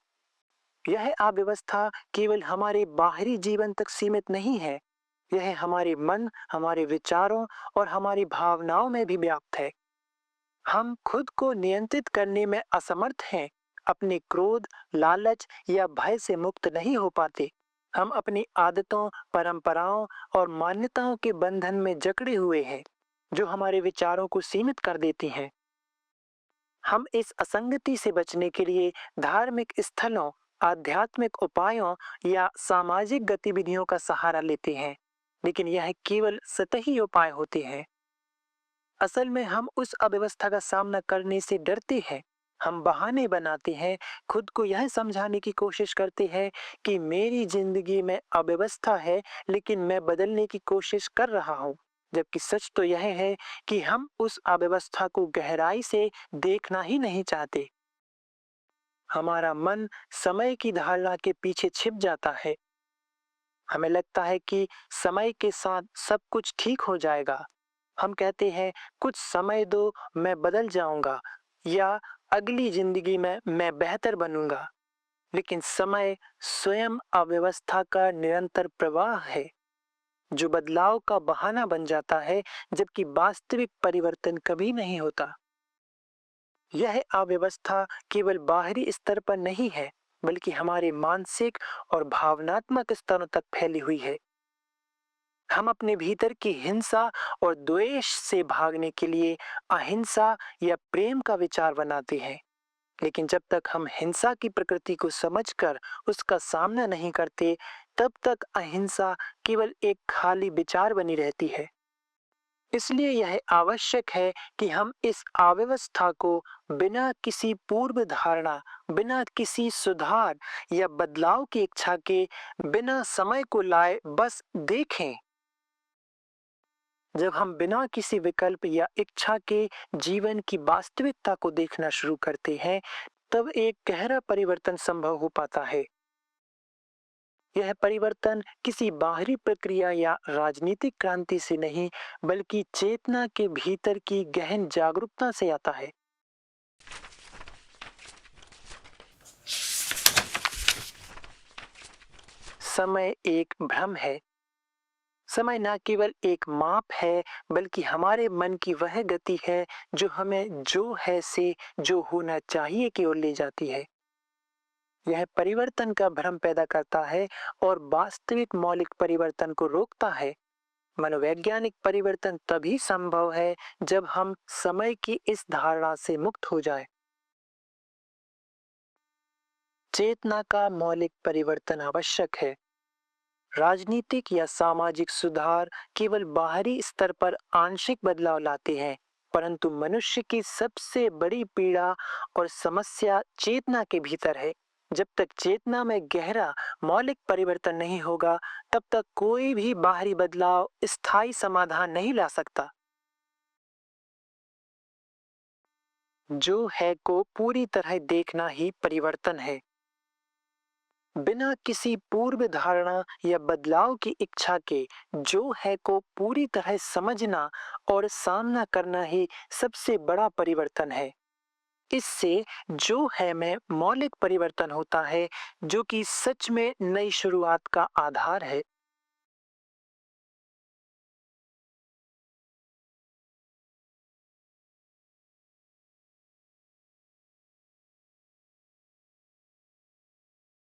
यह अव्यवस्था केवल हमारे बाहरी जीवन तक सीमित नहीं है, यह हमारे मन, हमारे विचारों और हमारी भावनाओं में भी व्याप्त है। हम खुद को नियंत्रित करने में असमर्थ हैं, अपने क्रोध, लालच या भय से मुक्त नहीं हो पाते। हम अपनी आदतों, परंपराओं और मान्यताओं के बंधन में जकड़े हुए हैं, जो हमारे विचारों को सीमित कर देती हैं। हम इस असंगति से बचने के लिए धार्मिक स्थलों, आध्यात्मिक उपायों या सामाजिक गतिविधियों का सहारा लेते हैं, लेकिन यह केवल सतही उपाय होते हैं। असल में हम उस अव्यवस्था का सामना करने से डरते हैं। हम बहाने बनाते हैं, खुद को यह समझाने की कोशिश करते हैं कि मेरी जिंदगी में अव्यवस्था है, लेकिन मैं बदलने की कोशिश कर रहा हूँ। जबकि सच तो यह है कि हम उस अव्यवस्था को गहराई से देखना ही नहीं चाहते। हमारा मन समय की धारणा के पीछे छिप जाता है। हमें लगता है कि समय के साथ सब कुछ ठीक हो जाएगा। हम कहते हैं, कुछ समय दो, मैं बदल जाऊंगा, या अगली जिंदगी में मैं बेहतर बनूंगा। लेकिन समय स्वयं अव्यवस्था का निरंतर प्रवाह है, जो बदलाव का बहाना बन जाता है, जबकि वास्तविक परिवर्तन कभी नहीं होता। यह अव्यवस्था केवल बाहरी स्तर पर नहीं है, बल्कि हमारे मानसिक और भावनात्मक स्तरों तक फैली हुई है। हम अपने भीतर की हिंसा और द्वेष से भागने के लिए अहिंसा या प्रेम का विचार बनाते हैं। लेकिन जब तक हम हिंसा की प्रकृति को समझकर उसका सामना नहीं करते, तब तक अहिंसा केवल एक खाली विचार बनी रहती है। इसलिए यह आवश्यक है कि हम इस अव्यवस्था को बिना किसी पूर्व धारणा, बिना किसी सुधार या बदलाव की इच्छा के, बिना समय को लाए बस देखें। जब हम बिना किसी विकल्प या इच्छा के जीवन की वास्तविकता को देखना शुरू करते हैं, तब एक गहरा परिवर्तन संभव हो पाता है। यह परिवर्तन किसी बाहरी प्रक्रिया या राजनीतिक क्रांति से नहीं, बल्कि चेतना के भीतर की गहन जागरूकता से आता है। समय एक भ्रम है। समय न केवल एक माप है, बल्कि हमारे मन की वह गति है जो हमें जो है से जो होना चाहिए की ओर ले जाती है। यह परिवर्तन का भ्रम पैदा करता है और वास्तविक मौलिक परिवर्तन को रोकता है। मनोवैज्ञानिक परिवर्तन तभी संभव है जब हम समय की इस धारणा से मुक्त हो जाएं। चेतना का मौलिक परिवर्तन आवश्यक है। राजनीतिक या सामाजिक सुधार केवल बाहरी स्तर पर आंशिक बदलाव लाते हैं, परंतु मनुष्य की सबसे बड़ी पीड़ा और समस्या चेतना के भीतर है। जब तक चेतना में गहरा मौलिक परिवर्तन नहीं होगा, तब तक कोई भी बाहरी बदलाव स्थायी समाधान नहीं ला सकता। जो है को पूरी तरह देखना ही परिवर्तन है। बिना किसी पूर्व धारणा या बदलाव की इच्छा के जो है को पूरी तरह समझना और सामना करना ही सबसे बड़ा परिवर्तन है। इससे जो है में मौलिक परिवर्तन होता है, जो कि सच में नई शुरुआत का आधार है।